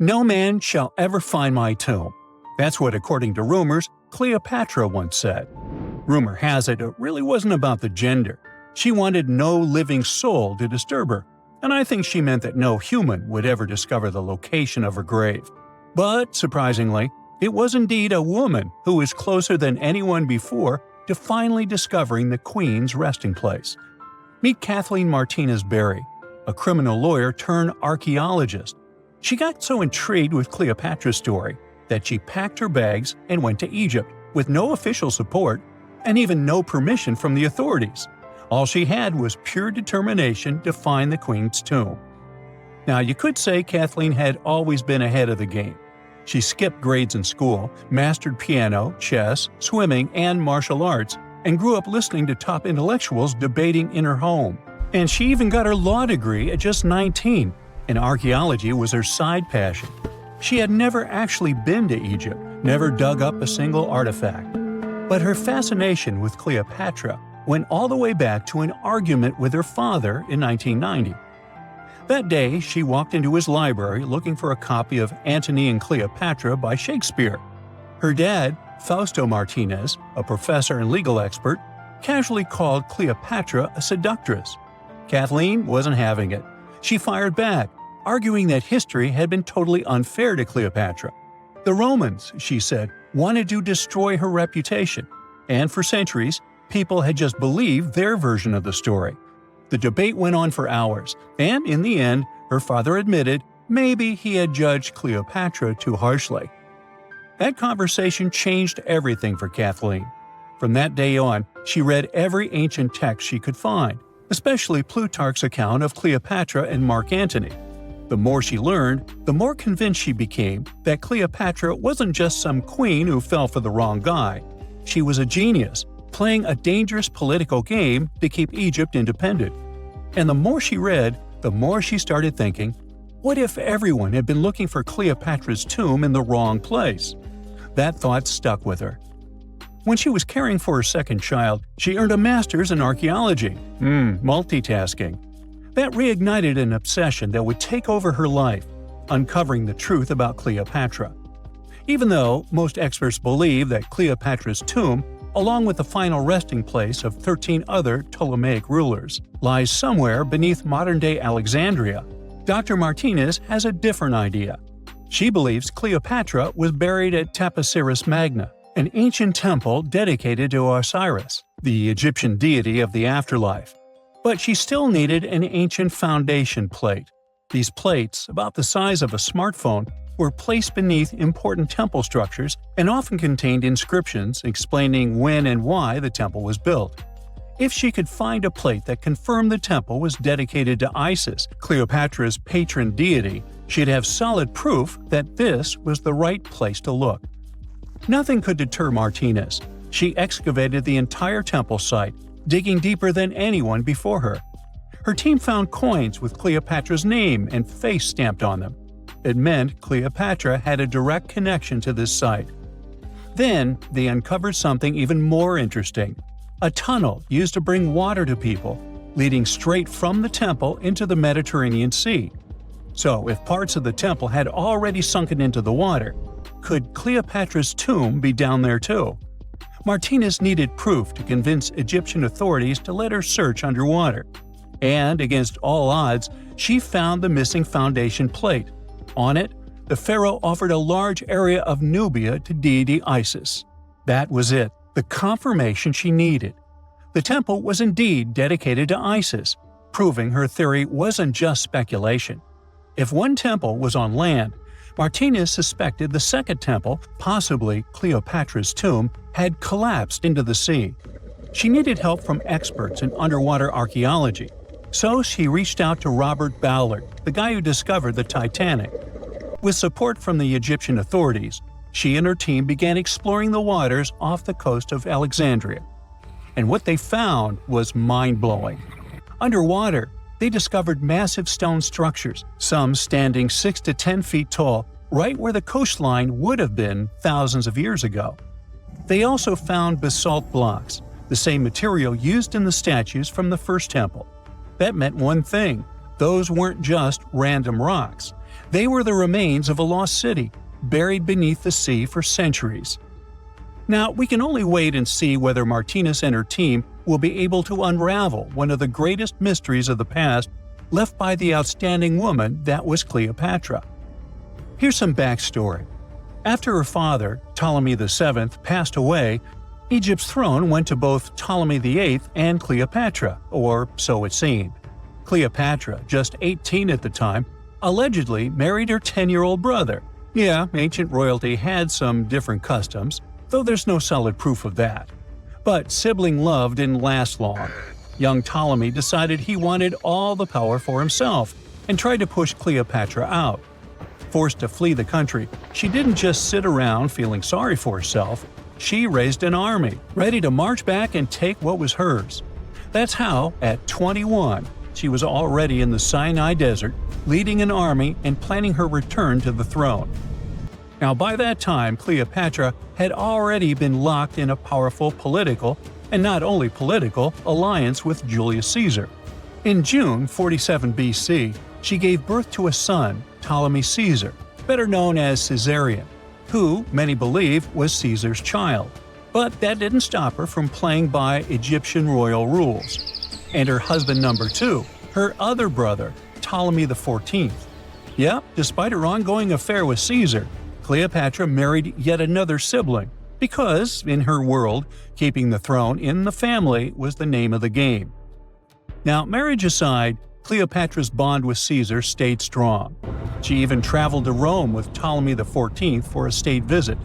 "No man shall ever find my tomb." That's what, according to rumors, Cleopatra once said. Rumor has it really wasn't about the gender. She wanted no living soul to disturb her, and I think she meant that no human would ever discover the location of her grave. But, surprisingly, it was indeed a woman who was closer than anyone before to finally discovering the Queen's resting place. Meet Kathleen Martinez Berry, a criminal lawyer turned archaeologist. She got so intrigued with Cleopatra's story that she packed her bags and went to Egypt with no official support and even no permission from the authorities. All she had was pure determination to find the Queen's tomb. Now, you could say Kathleen had always been ahead of the game. She skipped grades in school, mastered piano, chess, swimming, and martial arts, and grew up listening to top intellectuals debating in her home. And she even got her law degree at just 19, and archaeology was her side passion. She had never actually been to Egypt, never dug up a single artifact. But her fascination with Cleopatra went all the way back to an argument with her father in 1990. That day, she walked into his library looking for a copy of Antony and Cleopatra by Shakespeare. Her dad, Fausto Martinez, a professor and legal expert, casually called Cleopatra a seductress. Kathleen wasn't having it. She fired back, arguing that history had been totally unfair to Cleopatra. The Romans, she said, wanted to destroy her reputation, and for centuries, people had just believed their version of the story. The debate went on for hours, and in the end, her father admitted maybe he had judged Cleopatra too harshly. That conversation changed everything for Kathleen. From that day on, she read every ancient text she could find, especially Plutarch's account of Cleopatra and Mark Antony. The more she learned, the more convinced she became that Cleopatra wasn't just some queen who fell for the wrong guy. She was a genius, playing a dangerous political game to keep Egypt independent. And the more she read, the more she started thinking, what if everyone had been looking for Cleopatra's tomb in the wrong place? That thought stuck with her. When she was caring for her second child, she earned a master's in archaeology. Multitasking. That reignited an obsession that would take over her life, uncovering the truth about Cleopatra. Even though most experts believe that Cleopatra's tomb, along with the final resting place of 13 other Ptolemaic rulers, lies somewhere beneath modern-day Alexandria, Dr. Martinez has a different idea. She believes Cleopatra was buried at Taposiris Magna, an ancient temple dedicated to Osiris, the Egyptian deity of the afterlife. But she still needed an ancient foundation plate. These plates, about the size of a smartphone, were placed beneath important temple structures and often contained inscriptions explaining when and why the temple was built. If she could find a plate that confirmed the temple was dedicated to Isis, Cleopatra's patron deity, she'd have solid proof that this was the right place to look. Nothing could deter Martinez. She excavated the entire temple site, digging deeper than anyone before her. Her team found coins with Cleopatra's name and face stamped on them. It meant Cleopatra had a direct connection to this site. Then, they uncovered something even more interesting: a tunnel used to bring water to people, leading straight from the temple into the Mediterranean Sea. So, if parts of the temple had already sunken into the water, could Cleopatra's tomb be down there too? Martinez needed proof to convince Egyptian authorities to let her search underwater. And, against all odds, she found the missing foundation plate. On it, the pharaoh offered a large area of Nubia to deity Isis. That was it, the confirmation she needed. The temple was indeed dedicated to Isis, proving her theory wasn't just speculation. If one temple was on land, Martinez suspected the second temple, possibly Cleopatra's tomb, had collapsed into the sea. She needed help from experts in underwater archaeology, so she reached out to Robert Ballard, the guy who discovered the Titanic. With support from the Egyptian authorities, she and her team began exploring the waters off the coast of Alexandria. And what they found was mind-blowing. Underwater, they discovered massive stone structures, some standing 6 to 10 feet tall, right where the coastline would have been thousands of years ago. They also found basalt blocks, the same material used in the statues from the first temple. That meant one thing: those weren't just random rocks. They were the remains of a lost city, buried beneath the sea for centuries. Now, we can only wait and see whether Martinez and her team will be able to unravel one of the greatest mysteries of the past left by the outstanding woman that was Cleopatra. Here's some backstory. After her father, Ptolemy VII, passed away, Egypt's throne went to both Ptolemy VIII and Cleopatra, or so it seemed. Cleopatra, just 18 at the time, allegedly married her 10-year-old brother. Yeah, ancient royalty had some different customs, though there's no solid proof of that. But sibling love didn't last long. Young Ptolemy decided he wanted all the power for himself and tried to push Cleopatra out. Forced to flee the country, she didn't just sit around feeling sorry for herself. She raised an army, ready to march back and take what was hers. That's how, at 21, she was already in the Sinai Desert, leading an army and planning her return to the throne. Now, by that time, Cleopatra had already been locked in a powerful political, and not only political, alliance with Julius Caesar. In June 47 BC, she gave birth to a son, Ptolemy Caesar, better known as Caesarion, who, many believe, was Caesar's child. But that didn't stop her from playing by Egyptian royal rules. And her husband number 2, her other brother, Ptolemy XIV. Yep, despite her ongoing affair with Caesar, Cleopatra married yet another sibling, because, in her world, keeping the throne in the family was the name of the game. Now, marriage aside, Cleopatra's bond with Caesar stayed strong. She even traveled to Rome with Ptolemy XIV for a state visit.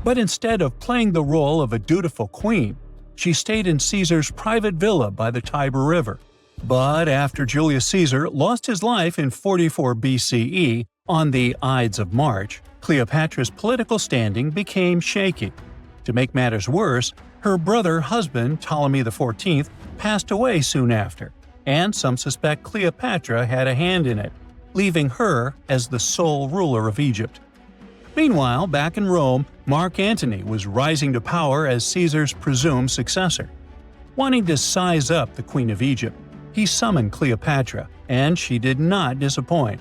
But instead of playing the role of a dutiful queen, she stayed in Caesar's private villa by the Tiber River. But after Julius Caesar lost his life in 44 BCE on the Ides of March, Cleopatra's political standing became shaky. To make matters worse, her brother-husband Ptolemy XIV passed away soon after, and some suspect Cleopatra had a hand in it, leaving her as the sole ruler of Egypt. Meanwhile, back in Rome, Mark Antony was rising to power as Caesar's presumed successor. Wanting to size up the Queen of Egypt, he summoned Cleopatra, and she did not disappoint.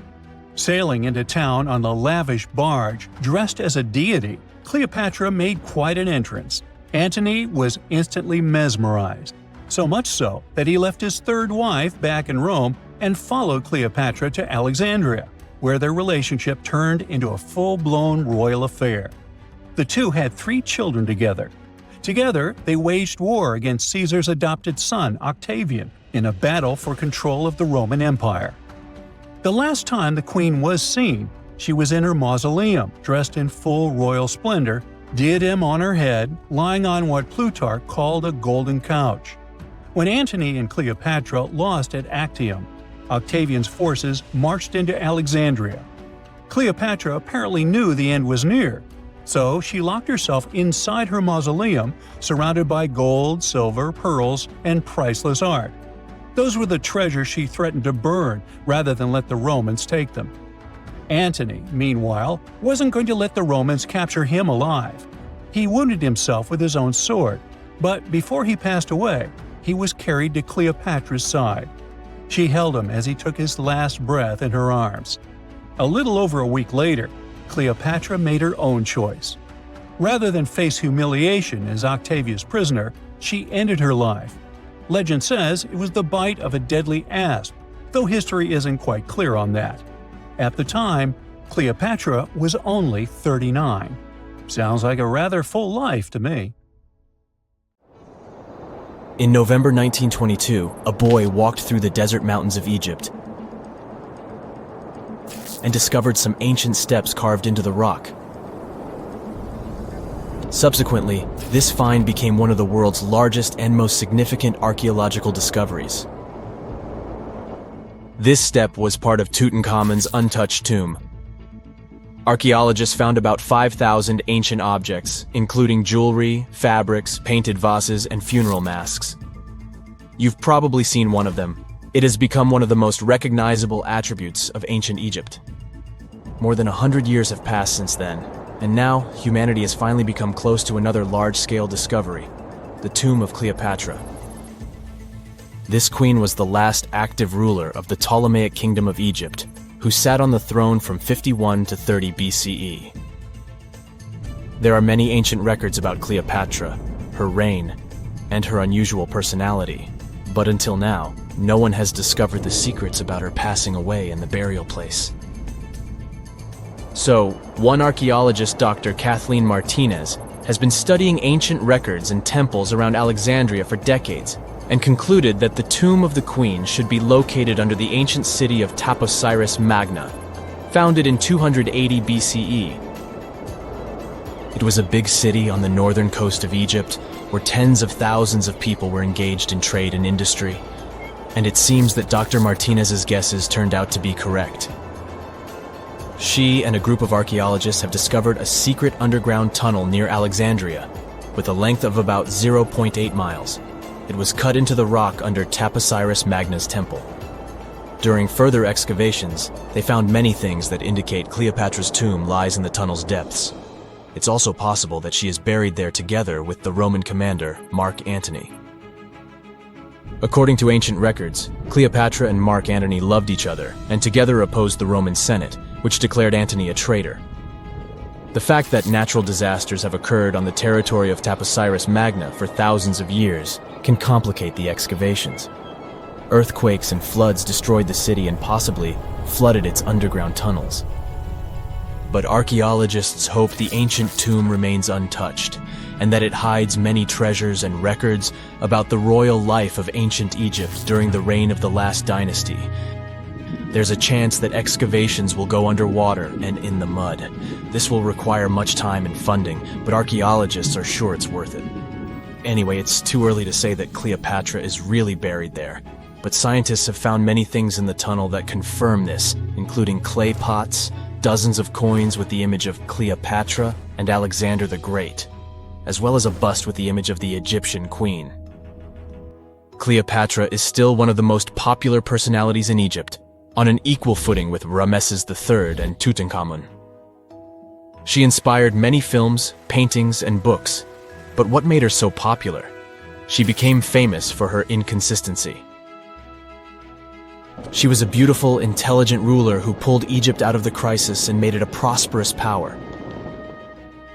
Sailing into town on a lavish barge, dressed as a deity, Cleopatra made quite an entrance. Antony was instantly mesmerized, so much so that he left his third wife back in Rome and followed Cleopatra to Alexandria, where their relationship turned into a full-blown royal affair. The two had 3 children together. Together, they waged war against Caesar's adopted son, Octavian, in a battle for control of the Roman Empire. The last time the queen was seen, she was in her mausoleum, dressed in full royal splendor, diadem on her head, lying on what Plutarch called a golden couch. When Antony and Cleopatra lost at Actium, Octavian's forces marched into Alexandria. Cleopatra apparently knew the end was near, so she locked herself inside her mausoleum, surrounded by gold, silver, pearls, and priceless art. Those were the treasures she threatened to burn rather than let the Romans take them. Antony, meanwhile, wasn't going to let the Romans capture him alive. He wounded himself with his own sword, but before he passed away, he was carried to Cleopatra's side. She held him as he took his last breath in her arms. A little over a week later, Cleopatra made her own choice. Rather than face humiliation as Octavia's prisoner, she ended her life. Legend says it was the bite of a deadly asp, though history isn't quite clear on that. At the time, Cleopatra was only 39. Sounds like a rather full life to me. In November 1922, a boy walked through the desert mountains of Egypt and discovered some ancient steps carved into the rock. Subsequently, this find became one of the world's largest and most significant archaeological discoveries. This step was part of Tutankhamun's untouched tomb. Archaeologists found about 5,000 ancient objects, including jewelry, fabrics, painted vases, and funeral masks. You've probably seen one of them. It has become one of the most recognizable attributes of ancient Egypt. More than 100 years have passed since then, and now humanity has finally become close to another large-scale discovery, the tomb of Cleopatra. This queen was the last active ruler of the Ptolemaic Kingdom of Egypt, who sat on the throne from 51 to 30 BCE. There are many ancient records about Cleopatra, her reign, and her unusual personality, but until now, no one has discovered the secrets about her passing away in the burial place. So, one archaeologist, Dr. Kathleen Martinez, has been studying ancient records and temples around Alexandria for decades and concluded that the tomb of the queen should be located under the ancient city of Taposiris Magna, founded in 280 BCE. It was a big city on the northern coast of Egypt where tens of thousands of people were engaged in trade and industry, and it seems that Dr. Martinez's guesses turned out to be correct. She and a group of archaeologists have discovered a secret underground tunnel near Alexandria with a length of about 0.8 miles. It was cut into the rock under Taposiris Magna's temple. During further excavations, they found many things that indicate Cleopatra's tomb lies in the tunnel's depths. It's also possible that she is buried there together with the Roman commander, Mark Antony. According to ancient records, Cleopatra and Mark Antony loved each other and together opposed the Roman Senate, which declared Antony a traitor. The fact that natural disasters have occurred on the territory of Taposiris Magna for thousands of years can complicate the excavations. Earthquakes and floods destroyed the city and possibly flooded its underground tunnels. But archaeologists hope the ancient tomb remains untouched, and that it hides many treasures and records about the royal life of ancient Egypt during the reign of the last dynasty. There's a chance that excavations will go underwater and in the mud. This will require much time and funding, but archaeologists are sure it's worth it. Anyway, it's too early to say that Cleopatra is really buried there, but scientists have found many things in the tunnel that confirm this, including clay pots, dozens of coins with the image of Cleopatra and Alexander the Great, as well as a bust with the image of the Egyptian queen. Cleopatra is still one of the most popular personalities in Egypt, on an equal footing with Ramesses III and Tutankhamun. She inspired many films, paintings, and books, but what made her so popular? She became famous for her inconsistency. She was a beautiful, intelligent ruler who pulled Egypt out of the crisis and made it a prosperous power.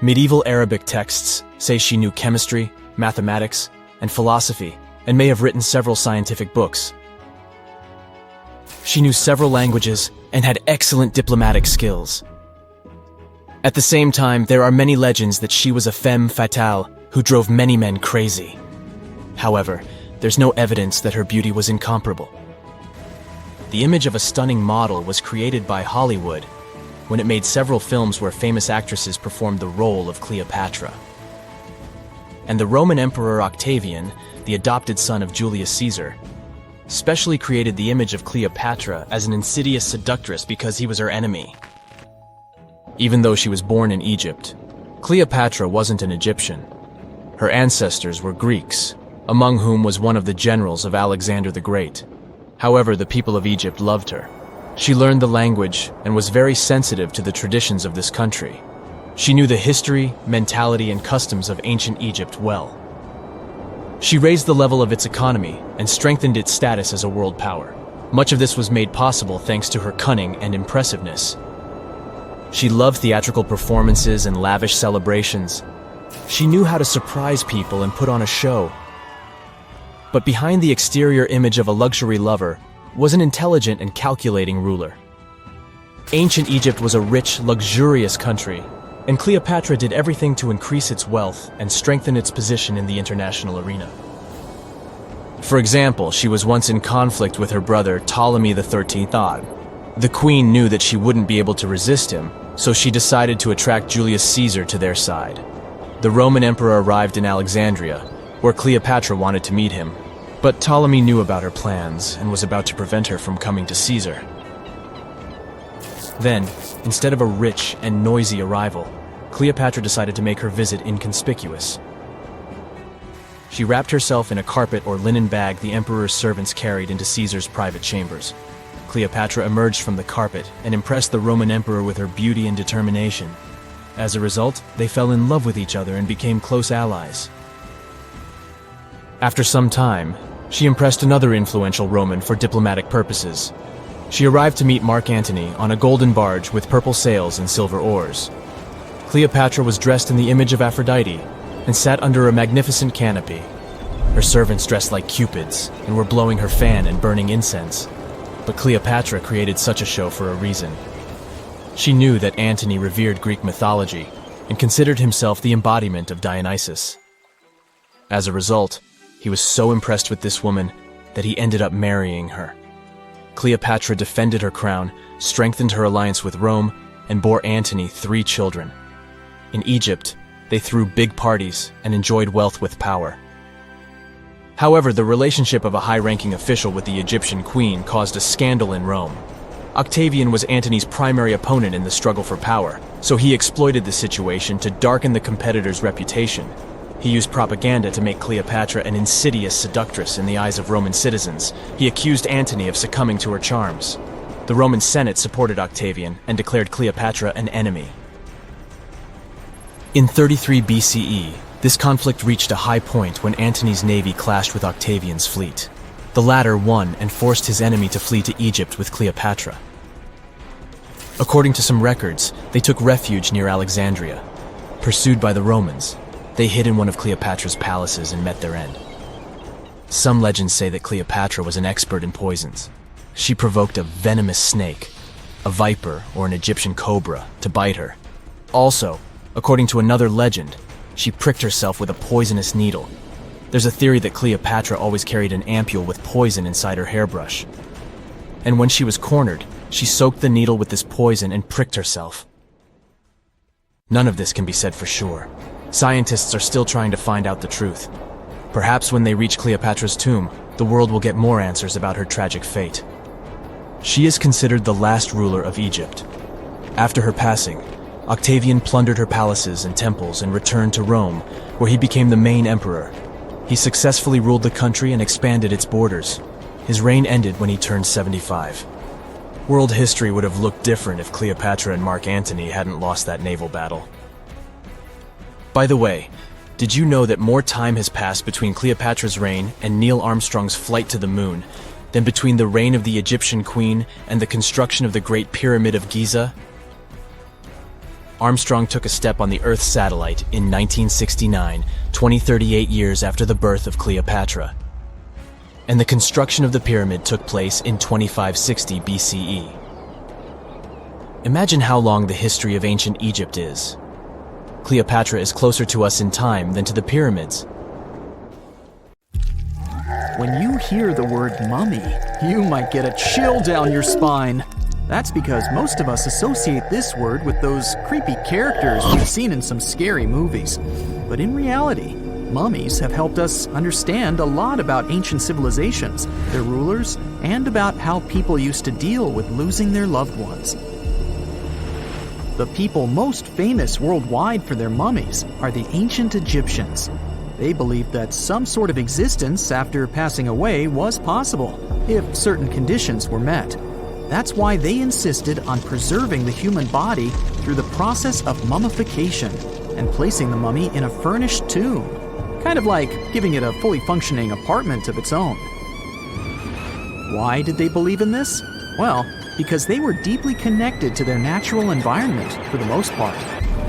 Medieval Arabic texts say she knew chemistry, mathematics, and philosophy, and may have written several scientific books. She knew several languages and had excellent diplomatic skills. At the same time, there are many legends that she was a femme fatale who drove many men crazy. However, there's no evidence that her beauty was incomparable. The image of a stunning model was created by Hollywood when it made several films where famous actresses performed the role of Cleopatra. And the Roman Emperor Octavian, the adopted son of Julius Caesar, specially created the image of Cleopatra as an insidious seductress because he was her enemy. Even though she was born in Egypt, Cleopatra wasn't an Egyptian. Her ancestors were Greeks, among whom was one of the generals of Alexander the Great. However, the people of Egypt loved her. She learned the language and was very sensitive to the traditions of this country. She knew the history, mentality, and customs of ancient Egypt well. She raised the level of its economy and strengthened its status as a world power. Much of this was made possible thanks to her cunning and impressiveness. She loved theatrical performances and lavish celebrations. She knew how to surprise people and put on a show. But behind the exterior image of a luxury lover was an intelligent and calculating ruler. Ancient Egypt was a rich, luxurious country, and Cleopatra did everything to increase its wealth and strengthen its position in the international arena. For example, she was once in conflict with her brother Ptolemy XIII Odd. The queen knew that she wouldn't be able to resist him, so she decided to attract Julius Caesar to their side. The Roman emperor arrived in Alexandria, where Cleopatra wanted to meet him, but Ptolemy knew about her plans and was about to prevent her from coming to Caesar. Then, instead of a rich and noisy arrival, Cleopatra decided to make her visit inconspicuous. She wrapped herself in a carpet or linen bag the emperor's servants carried into Caesar's private chambers. Cleopatra emerged from the carpet and impressed the Roman emperor with her beauty and determination. As a result, they fell in love with each other and became close allies. After some time, she impressed another influential Roman for diplomatic purposes. She arrived to meet Mark Antony on a golden barge with purple sails and silver oars. Cleopatra was dressed in the image of Aphrodite and sat under a magnificent canopy. Her servants dressed like cupids and were blowing her fan and burning incense. But Cleopatra created such a show for a reason. She knew that Antony revered Greek mythology and considered himself the embodiment of Dionysus. As a result, he was so impressed with this woman that he ended up marrying her. Cleopatra defended her crown, strengthened her alliance with Rome, and bore Antony 3 children. In Egypt, they threw big parties and enjoyed wealth with power. However, the relationship of a high-ranking official with the Egyptian queen caused a scandal in Rome. Octavian was Antony's primary opponent in the struggle for power, so he exploited the situation to darken the competitor's reputation. He used propaganda to make Cleopatra an insidious seductress in the eyes of Roman citizens. He accused Antony of succumbing to her charms. The Roman Senate supported Octavian and declared Cleopatra an enemy. In 33 BCE, this conflict reached a high point when Antony's navy clashed with Octavian's fleet. The latter won and forced his enemy to flee to Egypt with Cleopatra. According to some records, they took refuge near Alexandria. Pursued by the Romans, they hid in one of Cleopatra's palaces and met their end. Some legends say that Cleopatra was an expert in poisons. She provoked a venomous snake, a viper or an Egyptian cobra, to bite her. Also, according to another legend, she pricked herself with a poisonous needle. There's a theory that Cleopatra always carried an ampule with poison inside her hairbrush. And when she was cornered, she soaked the needle with this poison and pricked herself. None of this can be said for sure. Scientists are still trying to find out the truth. Perhaps when they reach Cleopatra's tomb, the world will get more answers about her tragic fate. She is considered the last ruler of Egypt. After her passing, Octavian plundered her palaces and temples and returned to Rome, where he became the main emperor. He successfully ruled the country and expanded its borders. His reign ended when he turned 75. World history would have looked different if Cleopatra and Mark Antony hadn't lost that naval battle. By the way, did you know that more time has passed between Cleopatra's reign and Neil Armstrong's flight to the moon than between the reign of the Egyptian queen and the construction of the Great Pyramid of Giza? Armstrong took a step on the Earth satellite in 1969, 38 years after the birth of Cleopatra. And the construction of the pyramid took place in 2560 BCE. Imagine how long the history of ancient Egypt is. Cleopatra is closer to us in time than to the pyramids. When you hear the word mummy, you might get a chill down your spine. That's because most of us associate this word with those creepy characters we've seen in some scary movies. But in reality, mummies have helped us understand a lot about ancient civilizations, their rulers, and about how people used to deal with losing their loved ones. The people most famous worldwide for their mummies are the ancient Egyptians. They believed that some sort of existence after passing away was possible, if certain conditions were met. That's why they insisted on preserving the human body through the process of mummification and placing the mummy in a furnished tomb, kind of like giving it a fully functioning apartment of its own. Why did they believe in this? Well, because they were deeply connected to their natural environment for the most part.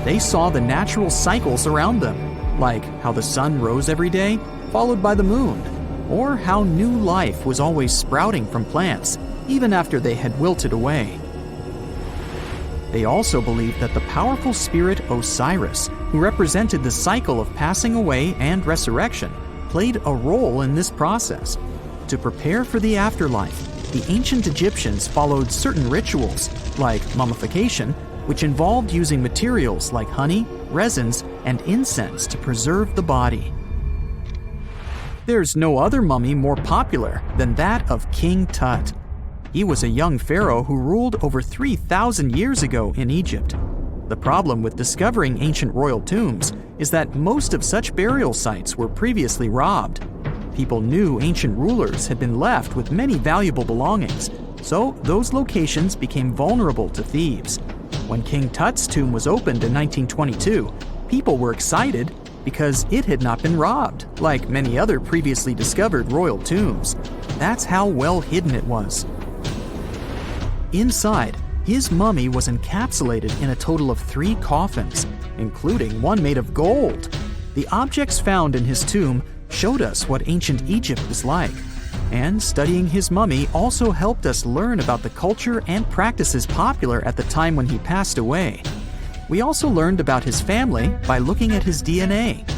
They saw the natural cycles around them, like how the sun rose every day, followed by the moon, or how new life was always sprouting from plants, even after they had wilted away. They also believed that the powerful spirit Osiris, who represented the cycle of passing away and resurrection, played a role in this process. To prepare for the afterlife, the ancient Egyptians followed certain rituals, like mummification, which involved using materials like honey, resins, and incense to preserve the body. There's no other mummy more popular than that of King Tut. He was a young pharaoh who ruled over 3,000 years ago in Egypt. The problem with discovering ancient royal tombs is that most of such burial sites were previously robbed. People knew ancient rulers had been left with many valuable belongings, so those locations became vulnerable to thieves. When King Tut's tomb was opened in 1922, people were excited because it had not been robbed, like many other previously discovered royal tombs. That's how well hidden it was. Inside, his mummy was encapsulated in a total of 3 coffins, including one made of gold. The objects found in his tomb showed us what ancient Egypt was like, and studying his mummy also helped us learn about the culture and practices popular at the time when he passed away. We also learned about his family by looking at his DNA.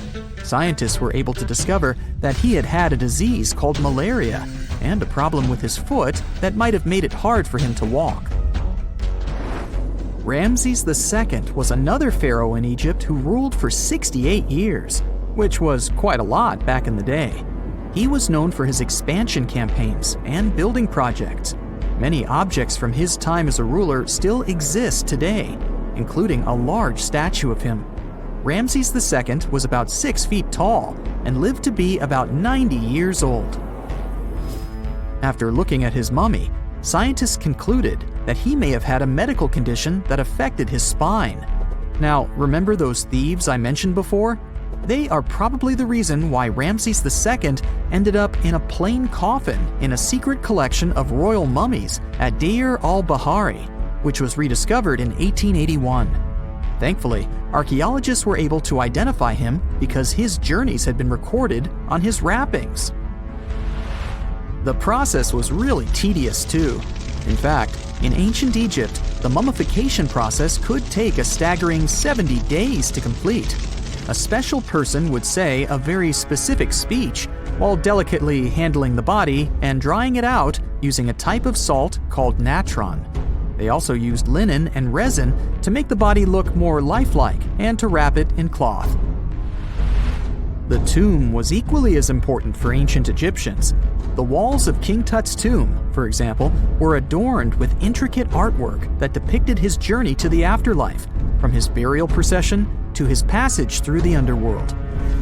Scientists were able to discover that he had had a disease called malaria and a problem with his foot that might have made it hard for him to walk. Ramses II was another pharaoh in Egypt who ruled for 68 years, which was quite a lot back in the day. He was known for his expansion campaigns and building projects. Many objects from his time as a ruler still exist today, including a large statue of him. Ramses II was about 6 feet tall and lived to be about 90 years old. After looking at his mummy, scientists concluded that he may have had a medical condition that affected his spine. Now, remember those thieves I mentioned before? They are probably the reason why Ramses II ended up in a plain coffin in a secret collection of royal mummies at Deir al-Bahari, which was rediscovered in 1881. Thankfully, archaeologists were able to identify him because his journeys had been recorded on his wrappings. The process was really tedious too. In fact, in ancient Egypt, the mummification process could take a staggering 70 days to complete. A special person would say a very specific speech while delicately handling the body and drying it out using a type of salt called natron. They also used linen and resin to make the body look more lifelike and to wrap it in cloth. The tomb was equally as important for ancient Egyptians. The walls of King Tut's tomb, for example, were adorned with intricate artwork that depicted his journey to the afterlife, from his burial procession to his passage through the underworld.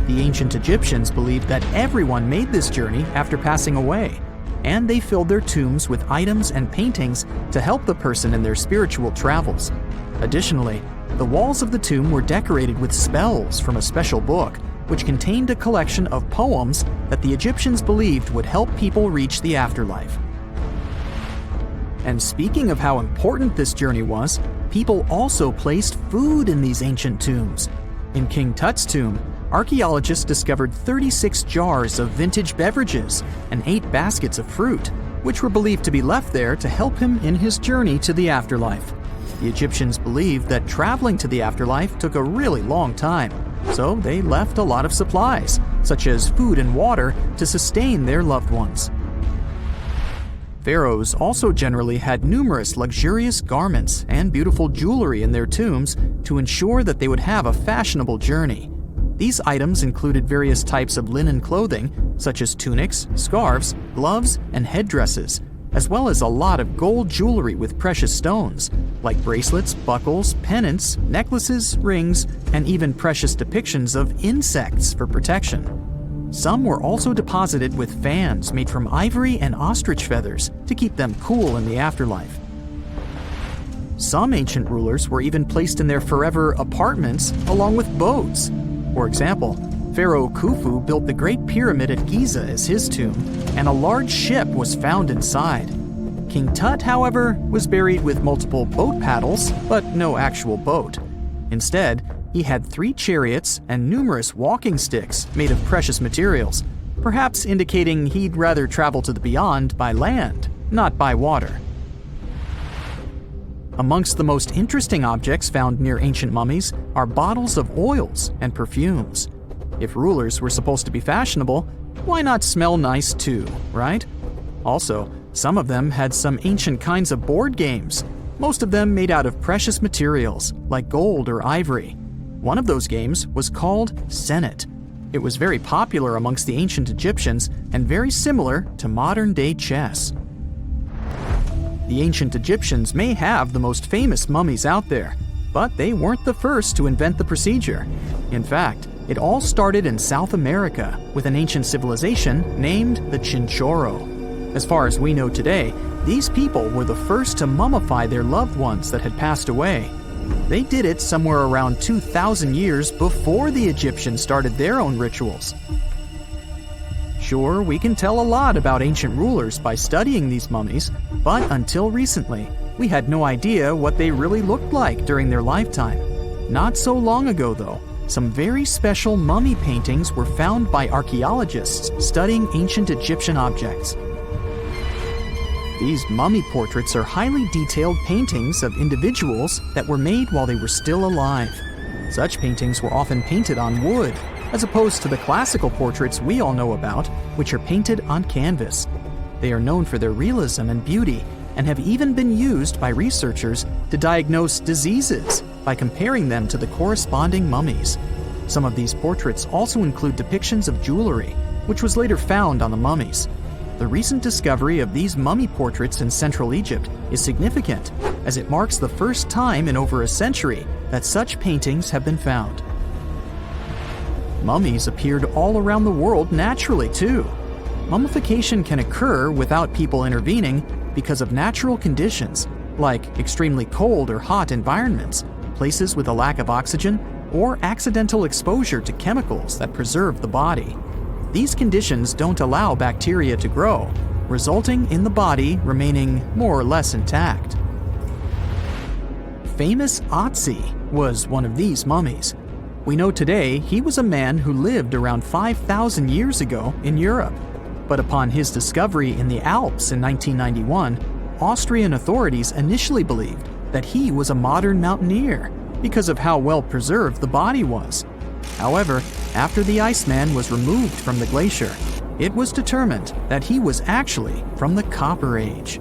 The ancient Egyptians believed that everyone made this journey after passing away, and they filled their tombs with items and paintings to help the person in their spiritual travels. Additionally, the walls of the tomb were decorated with spells from a special book, which contained a collection of poems that the Egyptians believed would help people reach the afterlife. And speaking of how important this journey was, people also placed food in these ancient tombs. In King Tut's tomb, archaeologists discovered 36 jars of vintage beverages and 8 baskets of fruit, which were believed to be left there to help him in his journey to the afterlife. The Egyptians believed that traveling to the afterlife took a really long time, so they left a lot of supplies, such as food and water, to sustain their loved ones. Pharaohs also generally had numerous luxurious garments and beautiful jewelry in their tombs to ensure that they would have a fashionable journey. These items included various types of linen clothing, such as tunics, scarves, gloves, and headdresses, as well as a lot of gold jewelry with precious stones, like bracelets, buckles, pendants, necklaces, rings, and even precious depictions of insects for protection. Some were also deposited with fans made from ivory and ostrich feathers to keep them cool in the afterlife. Some ancient rulers were even placed in their forever apartments along with boats. For example, Pharaoh Khufu built the Great Pyramid at Giza as his tomb, and a large ship was found inside. King Tut, however, was buried with multiple boat paddles, but no actual boat. Instead, he had 3 chariots and numerous walking sticks made of precious materials, perhaps indicating he'd rather travel to the beyond by land, not by water. Amongst the most interesting objects found near ancient mummies are bottles of oils and perfumes. If rulers were supposed to be fashionable, why not smell nice too, right? Also, some of them had some ancient kinds of board games, most of them made out of precious materials like gold or ivory. One of those games was called Senet. It was very popular amongst the ancient Egyptians and very similar to modern-day chess. The ancient Egyptians may have the most famous mummies out there, but they weren't the first to invent the procedure. In fact, it all started in South America with an ancient civilization named the Chinchorro. As far as we know today, these people were the first to mummify their loved ones that had passed away. They did it somewhere around 2,000 years before the Egyptians started their own rituals. Sure, we can tell a lot about ancient rulers by studying these mummies, but until recently, We had no idea what they really looked like during their lifetime. Not so long ago, though, some very special mummy paintings were found by archaeologists studying ancient Egyptian objects. These mummy portraits are highly detailed paintings of individuals that were made while they were still alive. Such paintings were often painted on wood, as opposed to the classical portraits we all know about, which are painted on canvas. They are known for their realism and beauty, and have even been used by researchers to diagnose diseases by comparing them to the corresponding mummies. Some of these portraits also include depictions of jewelry, which was later found on the mummies. The recent discovery of these mummy portraits in Central Egypt is significant, as it marks the first time in over a century that such paintings have been found. Mummies appeared all around the world naturally, too. Mummification can occur without people intervening because of natural conditions, like extremely cold or hot environments, places with a lack of oxygen, or accidental exposure to chemicals that preserve the body. These conditions don't allow bacteria to grow, resulting in the body remaining more or less intact. Famous Otzi was one of these mummies. We know today he was a man who lived around 5,000 years ago in Europe. But upon his discovery in the Alps in 1991, Austrian authorities initially believed that he was a modern mountaineer because of how well preserved the body was. However, after the Iceman was removed from the glacier, it was determined that he was actually from the Copper Age.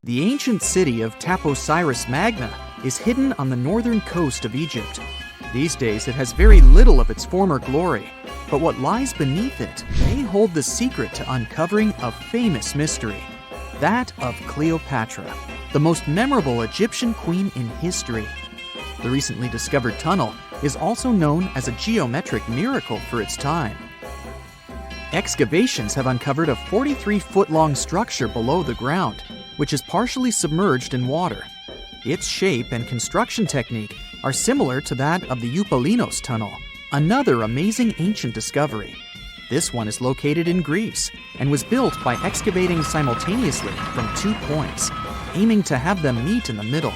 The ancient city of Taposiris Magna is hidden on the northern coast of Egypt. These days, it has very little of its former glory, but what lies beneath it may hold the secret to uncovering a famous mystery, that of Cleopatra, the most memorable Egyptian queen in history. The recently discovered tunnel is also known as a geometric miracle for its time. Excavations have uncovered a 43-foot-long structure below the ground, which is partially submerged in water. Its shape and construction technique are similar to that of the Eupalinos tunnel, another amazing ancient discovery. This one is located in Greece and was built by excavating simultaneously from 2 points, aiming to have them meet in the middle.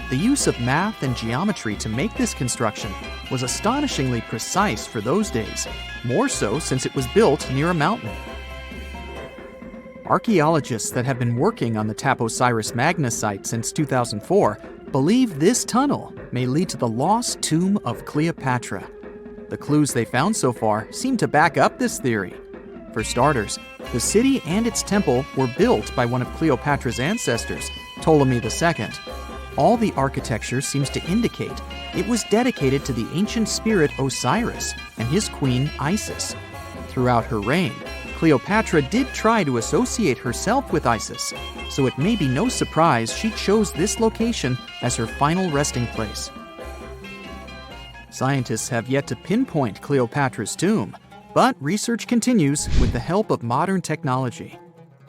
The use of math and geometry to make this construction was astonishingly precise for those days, more so since it was built near a mountain. Archaeologists that have been working on the Taposiris Magna site since 2004 believe this tunnel may lead to the lost tomb of Cleopatra. The clues they found so far seem to back up this theory. For starters, the city and its temple were built by one of Cleopatra's ancestors, Ptolemy II. All the architecture seems to indicate it was dedicated to the ancient spirit Osiris and his queen Isis. Throughout her reign, Cleopatra did try to associate herself with Isis, so it may be no surprise she chose this location as her final resting place. Scientists have yet to pinpoint Cleopatra's tomb, but research continues with the help of modern technology.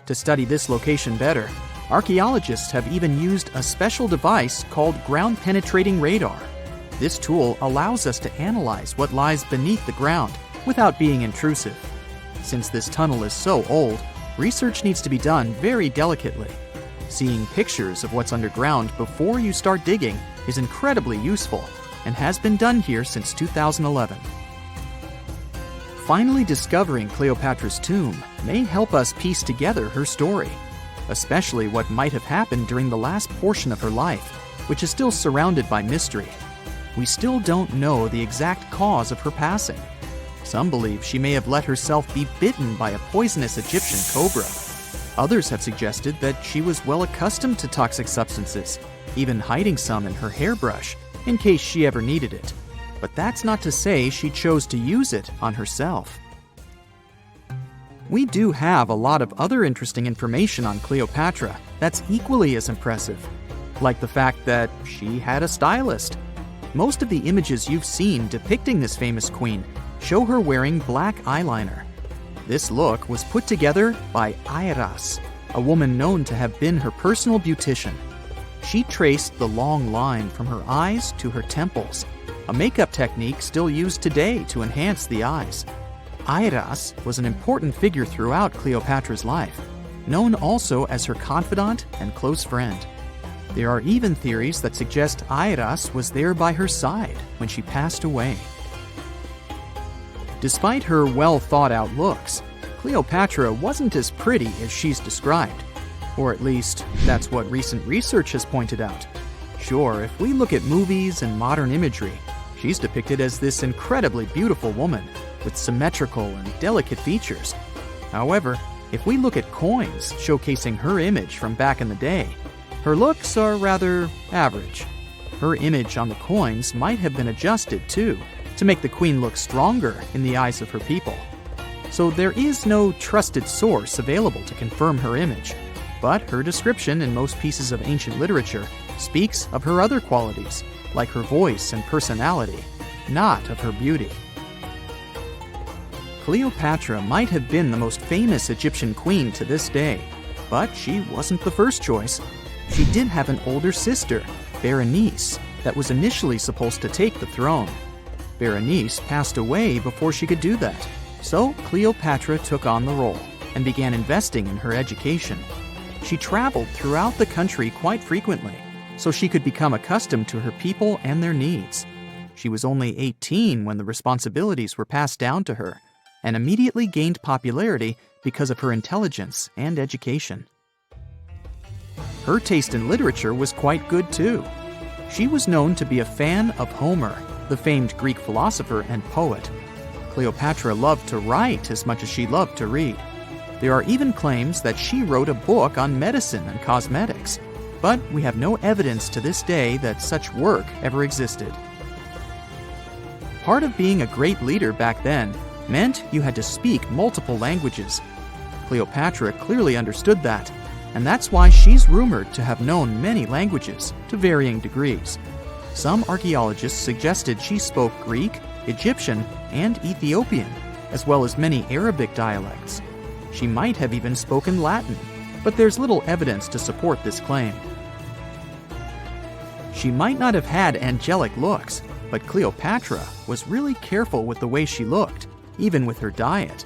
To study this location better, archaeologists have even used a special device called ground-penetrating radar. This tool allows us to analyze what lies beneath the ground without being intrusive. Since this tunnel is so old, research needs to be done very delicately. Seeing pictures of what's underground before you start digging is incredibly useful and has been done here since 2011. Finally discovering Cleopatra's tomb may help us piece together her story, especially what might have happened during the last portion of her life, which is still surrounded by mystery. We still don't know the exact cause of her passing. Some believe she may have let herself be bitten by a poisonous Egyptian cobra. Others have suggested that she was well accustomed to toxic substances, even hiding some in her hairbrush in case she ever needed it. But that's not to say she chose to use it on herself. We do have a lot of other interesting information on Cleopatra that's equally as impressive, like the fact that she had a stylist. Most of the images you've seen depicting this famous queen show her wearing black eyeliner. This look was put together by Airas, a woman known to have been her personal beautician. She traced the long line from her eyes to her temples, a makeup technique still used today to enhance the eyes. Airas was an important figure throughout Cleopatra's life. known also as her confidant and close friend. There are even theories that suggest Airas was there by her side when she passed away. Despite her well-thought-out looks, Cleopatra wasn't as pretty as she's described. Or at least, that's what recent research has pointed out. Sure, if we look at movies and modern imagery, she's depicted as this incredibly beautiful woman with symmetrical and delicate features. However, if we look at coins showcasing her image from back in the day, her looks are rather average. Her image on the coins might have been adjusted, too, to make the queen look stronger in the eyes of her people. So there is no trusted source available to confirm her image, but her description in most pieces of ancient literature speaks of her other qualities, like her voice and personality, not of her beauty. Cleopatra might have been the most famous Egyptian queen to this day, but she wasn't the first choice. She did have an older sister, Berenice, that was initially supposed to take the throne. Berenice passed away before she could do that, so Cleopatra took on the role and began investing in her education. She traveled throughout the country quite frequently, so she could become accustomed to her people and their needs. She was only 18 when the responsibilities were passed down to her, and immediately gained popularity because of her intelligence and education. Her taste in literature was quite good too. She was known to be a fan of Homer, the famed Greek philosopher and poet. Cleopatra loved to write as much as she loved to read. There are even claims that she wrote a book on medicine and cosmetics, but we have no evidence to this day that such work ever existed. Part of being a great leader back then meant you had to speak multiple languages. Cleopatra clearly understood that, and that's why she's rumored to have known many languages to varying degrees. Some archaeologists suggested she spoke Greek, Egyptian, and Ethiopian, as well as many Arabic dialects. She might have even spoken Latin, but there's little evidence to support this claim. She might not have had angelic looks, but Cleopatra was really careful with the way she looked, even with her diet.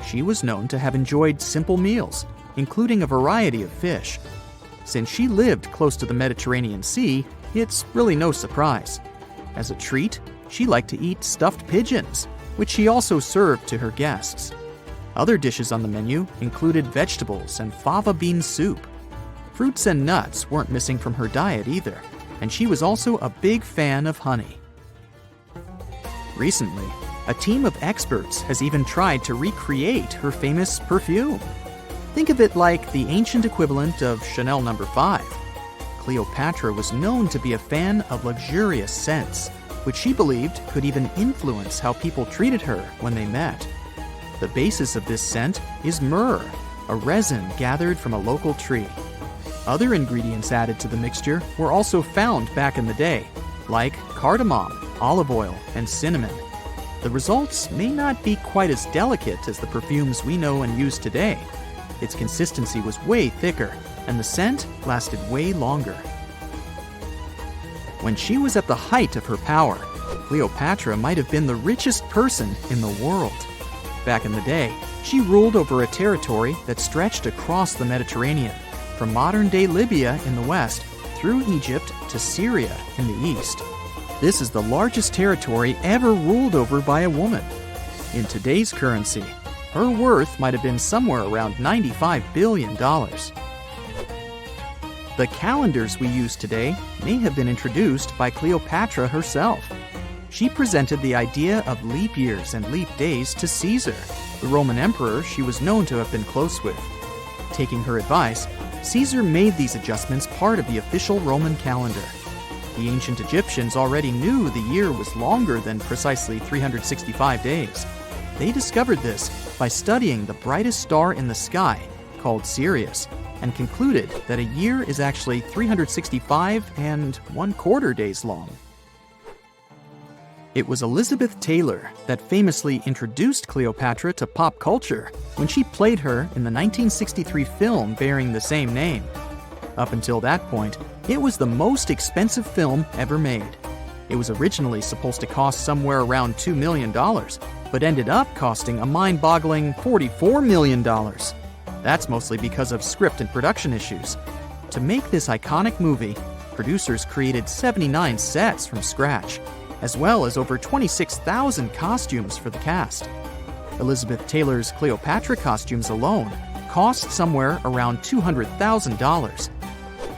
She was known to have enjoyed simple meals, including a variety of fish. Since she lived close to the Mediterranean Sea, it's really no surprise. As a treat, she liked to eat stuffed pigeons, which she also served to her guests. Other dishes on the menu included vegetables and fava bean soup. Fruits and nuts weren't missing from her diet either, and she was also a big fan of honey. Recently, a team of experts has even tried to recreate her famous perfume. Think of it like the ancient equivalent of Chanel No. 5. Cleopatra was known to be a fan of luxurious scents, which she believed could even influence how people treated her when they met. The basis of this scent is myrrh, a resin gathered from a local tree. Other ingredients added to the mixture were also found back in the day, like cardamom, olive oil, and cinnamon. The results may not be quite as delicate as the perfumes we know and use today. Its consistency was way thicker, and the scent lasted way longer. When she was at the height of her power, Cleopatra might have been the richest person in the world. Back in the day, she ruled over a territory that stretched across the Mediterranean, from modern-day Libya in the west through Egypt to Syria in the east. This is the largest territory ever ruled over by a woman. In today's currency, her worth might have been somewhere around $95 billion. The calendars we use today may have been introduced by Cleopatra herself. She presented the idea of leap years and leap days to Caesar, the Roman emperor she was known to have been close with. Taking her advice, Caesar made these adjustments part of the official Roman calendar. The ancient Egyptians already knew the year was longer than precisely 365 days. They discovered this by studying the brightest star in the sky, called Sirius, and concluded that a year is actually 365 and 1/4 days long. It was Elizabeth Taylor that famously introduced Cleopatra to pop culture when she played her in the 1963 film bearing the same name. Up until that point, it was the most expensive film ever made. It was originally supposed to cost somewhere around $2 million, but ended up costing a mind-boggling $44 million. That's mostly because of script and production issues. To make this iconic movie, producers created 79 sets from scratch, as well as over 26,000 costumes for the cast. Elizabeth Taylor's Cleopatra costumes alone cost somewhere around $200,000.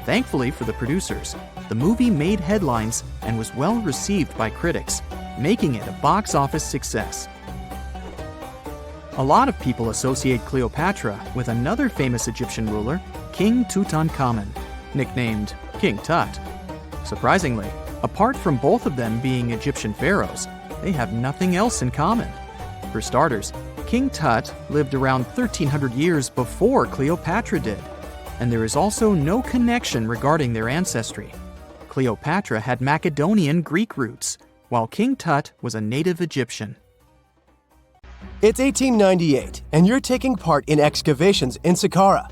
Thankfully for the producers, the movie made headlines and was well received by critics, making it a box office success. A lot of people associate Cleopatra with another famous Egyptian ruler, King Tutankhamun, nicknamed King Tut. Surprisingly, apart from both of them being Egyptian pharaohs, they have nothing else in common. For starters, King Tut lived around 1,300 years before Cleopatra did, and there is also no connection regarding their ancestry. Cleopatra had Macedonian Greek roots, while King Tut was a native Egyptian. It's 1898, and you're taking part in excavations in Saqqara.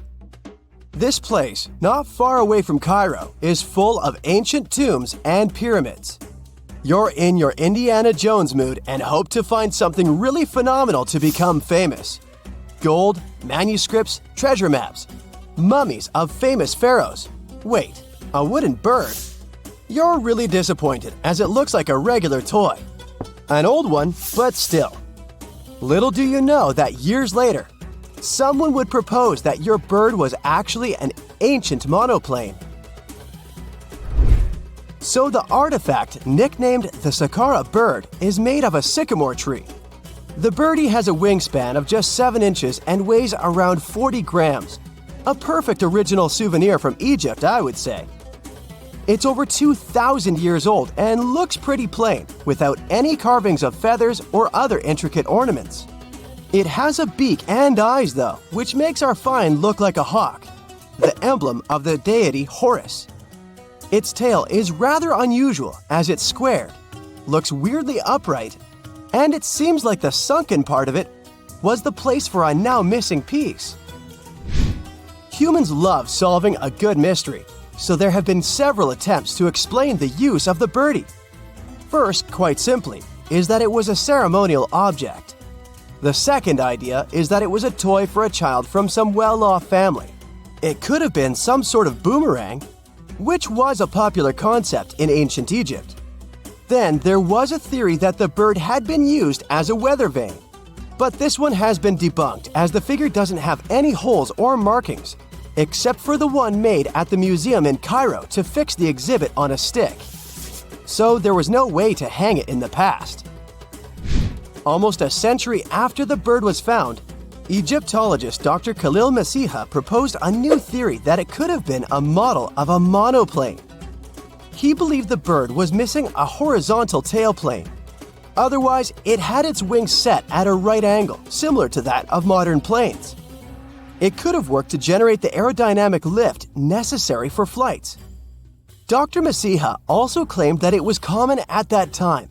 This place, not far away from Cairo, is full of ancient tombs and pyramids. You're in your Indiana Jones mood and hope to find something really phenomenal to become famous. Gold, manuscripts, treasure maps, mummies of famous pharaohs. Wait, a wooden bird? You're really disappointed as it looks like a regular toy. An old one, but still. Little do you know that years later, someone would propose that your bird was actually an ancient monoplane. So the artifact, nicknamed the Saqqara bird, is made of a sycamore tree. The birdie has a wingspan of just 7 inches and weighs around 40 grams. A perfect original souvenir from Egypt, I would say. It's over 2,000 years old and looks pretty plain, without any carvings of feathers or other intricate ornaments. It has a beak and eyes, though, which makes our find look like a hawk, the emblem of the deity Horus. Its tail is rather unusual as it's squared, looks weirdly upright, and it seems like the sunken part of it was the place for a now missing piece. Humans love solving a good mystery, so there have been several attempts to explain the use of the birdie. First, quite simply, is that it was a ceremonial object. The second idea is that it was a toy for a child from some well-off family. It could have been some sort of boomerang, which was a popular concept in ancient Egypt. Then there was a theory that the bird had been used as a weather vane. But this one has been debunked as the figure doesn't have any holes or markings, except for the one made at the museum in Cairo to fix the exhibit on a stick. So there was no way to hang it in the past. Almost a century after the bird was found, Egyptologist Dr. Khalil Masiha proposed a new theory that it could have been a model of a monoplane. He believed the bird was missing a horizontal tailplane. Otherwise, it had its wings set at a right angle, similar to that of modern planes. It could have worked to generate the aerodynamic lift necessary for flights. Dr. Masiha also claimed that it was common at that time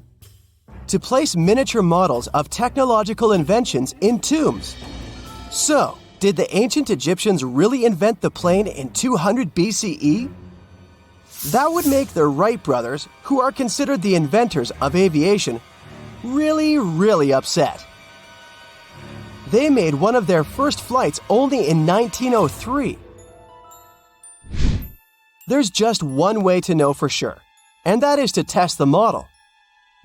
to place miniature models of technological inventions in tombs. So, did the ancient Egyptians really invent the plane in 200 BCE? That would make the Wright brothers, who are considered the inventors of aviation, really upset. They made one of their first flights only in 1903. There's just one way to know for sure, and that is to test the model.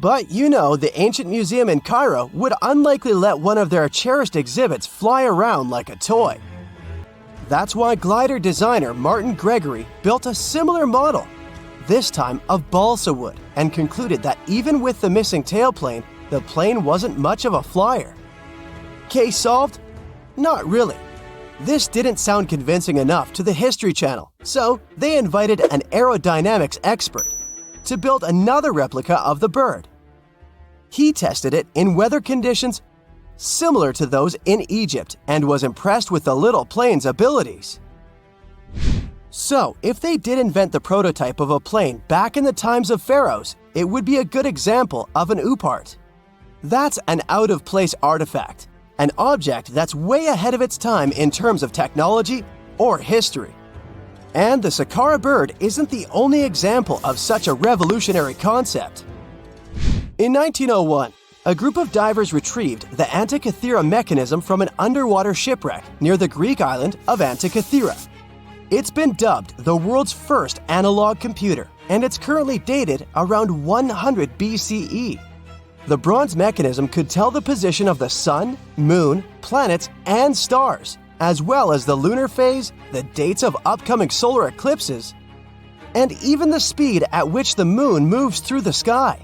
But you know, the ancient museum in Cairo would unlikely let one of their cherished exhibits fly around like a toy. That's why glider designer Martin Gregory built a similar model, this time of balsa wood, and concluded that even with the missing tailplane, the plane wasn't much of a flyer. Case solved? Not really. This didn't sound convincing enough to the History Channel, so they invited an aerodynamics expert to build another replica of the bird. He tested it in weather conditions similar to those in Egypt and was impressed with the little plane's abilities. So, if they did invent the prototype of a plane back in the times of pharaohs, it would be a good example of an oupart. That's an out-of-place artifact, an object that's way ahead of its time in terms of technology or history. And the Saqqara bird isn't the only example of such a revolutionary concept. In 1901, a group of divers retrieved the Antikythera mechanism from an underwater shipwreck near the Greek island of Antikythera. It's been dubbed the world's first analog computer, and it's currently dated around 100 BCE. The bronze mechanism could tell the position of the sun, moon, planets, and stars, as well as the lunar phase, the dates of upcoming solar eclipses, and even the speed at which the moon moves through the sky.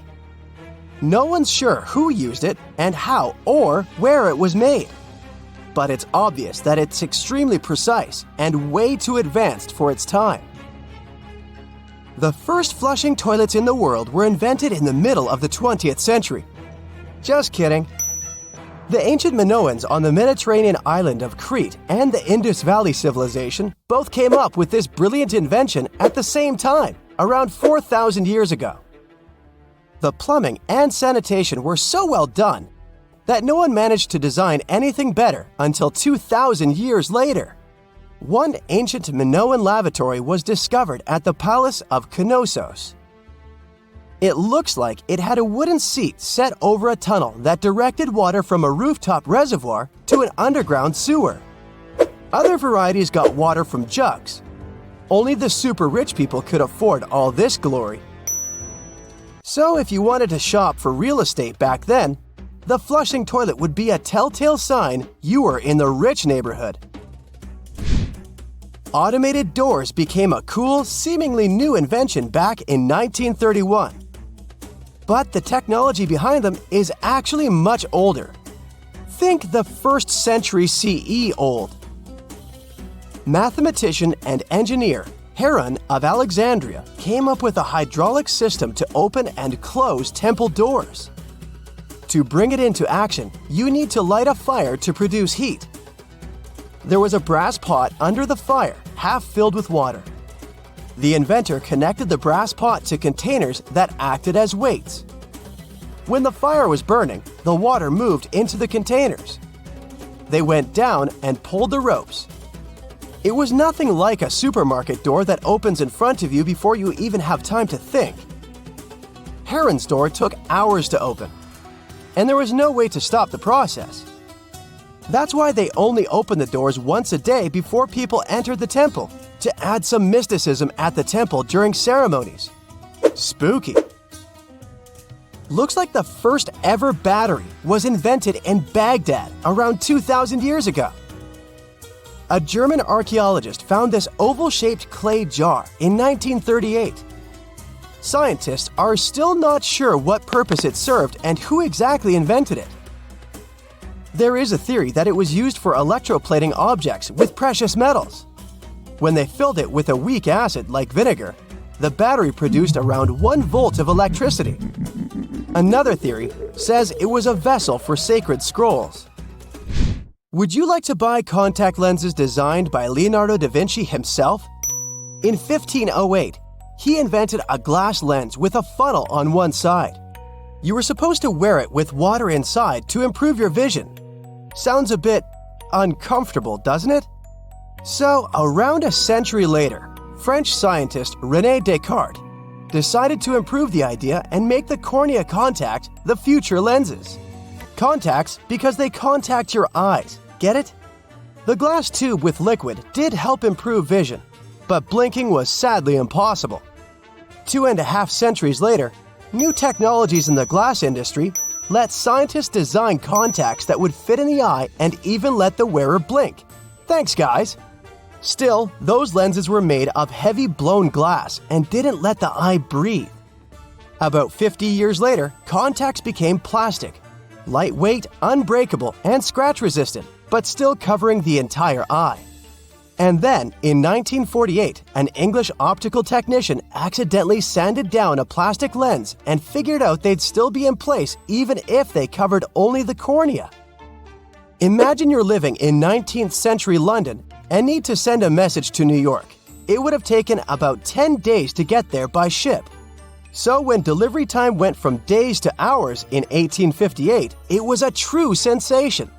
No one's sure who used it and how or where it was made. But it's obvious that it's extremely precise and way too advanced for its time. The first flushing toilets in the world were invented in the middle of the 20th century. Just kidding. The ancient Minoans on the Mediterranean island of Crete and the Indus Valley civilization both came up with this brilliant invention at the same time, around 4,000 years ago. The plumbing and sanitation were so well done that no one managed to design anything better until 2,000 years later. One ancient Minoan lavatory was discovered at the Palace of Knossos. It looks like it had a wooden seat set over a tunnel that directed water from a rooftop reservoir to an underground sewer. Other varieties got water from jugs. Only the super rich people could afford all this glory. So if you wanted to shop for real estate back then, the flushing toilet would be a telltale sign you were in the rich neighborhood. Automated doors became a cool, seemingly new invention back in 1931. But the technology behind them is actually much older. Think the 1st century CE old. Mathematician and engineer Heron of Alexandria came up with a hydraulic system to open and close temple doors. To bring it into action, you need to light a fire to produce heat. There was a brass pot under the fire, half filled with water. The inventor connected the brass pot to containers that acted as weights. When the fire was burning, the water moved into the containers. They went down and pulled the ropes. It was nothing like a supermarket door that opens in front of you before you even have time to think. Heron's door took hours to open, and there was no way to stop the process. That's why they only opened the doors once a day before people entered the temple, to add some mysticism at the temple during ceremonies. Spooky. Looks like the first ever battery was invented in Baghdad around 2,000 years ago. A German archaeologist found this oval-shaped clay jar in 1938. Scientists are still not sure what purpose it served and who exactly invented it. There is a theory that it was used for electroplating objects with precious metals. When they filled it with a weak acid like vinegar, the battery produced around 1 volt of electricity. Another theory says it was a vessel for sacred scrolls. Would you like to buy contact lenses designed by Leonardo da Vinci himself? In 1508, he invented a glass lens with a funnel on one side. You were supposed to wear it with water inside to improve your vision. Sounds a bit uncomfortable, doesn't it? So, around a century later, French scientist René Descartes decided to improve the idea and make the cornea contact the future lenses. Contacts because they contact your eyes, get it? The glass tube with liquid did help improve vision, but blinking was sadly impossible. 2.5 centuries later, new technologies in the glass industry let scientists design contacts that would fit in the eye and even let the wearer blink. Thanks, guys! Still, those lenses were made of heavy blown glass and didn't let the eye breathe. About 50 years later, contacts became plastic, lightweight, unbreakable, and scratch-resistant, but still covering the entire eye. And then, in 1948, an English optical technician accidentally sanded down a plastic lens and figured out they'd still be in place even if they covered only the cornea. Imagine you're living in 19th century London and need to send a message to New York. It would have taken about 10 days to get there by ship. So when delivery time went from days to hours in 1858, it was a true sensation.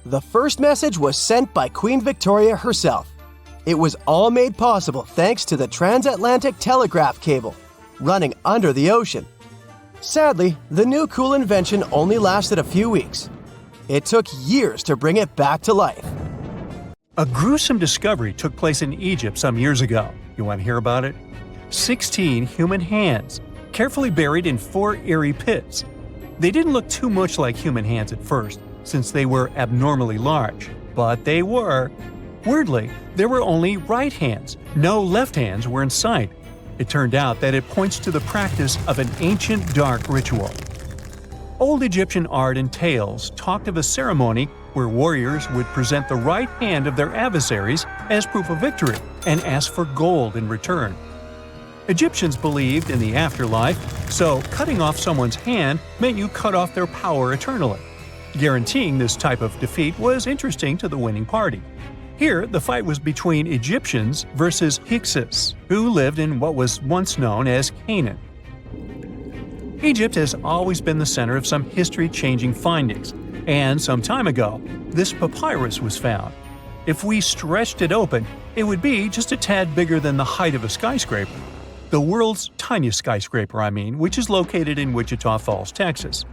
The first message was sent by Queen Victoria herself. It was all made possible thanks to the transatlantic telegraph cable, running under the ocean. Sadly, the new cool invention only lasted a few weeks. It took years to bring it back to life. A gruesome discovery took place in Egypt some years ago. You want to hear about it? 16 human hands, carefully buried in 4 eerie pits. They didn't look too much like human hands at first, since they were abnormally large, but they were. Weirdly, there were only right hands, no left hands were in sight. It turned out that it points to the practice of an ancient dark ritual. Old Egyptian art and tales talked of a ceremony where warriors would present the right hand of their adversaries as proof of victory and ask for gold in return. Egyptians believed in the afterlife, so cutting off someone's hand meant you cut off their power eternally. Guaranteeing this type of defeat was interesting to the winning party. Here, the fight was between Egyptians versus Hyksos, who lived in what was once known as Canaan. Egypt has always been the center of some history-changing findings, and some time ago, this papyrus was found. If we stretched it open, it would be just a tad bigger than the height of a skyscraper. The world's tiniest skyscraper, which is located in Wichita Falls, Texas.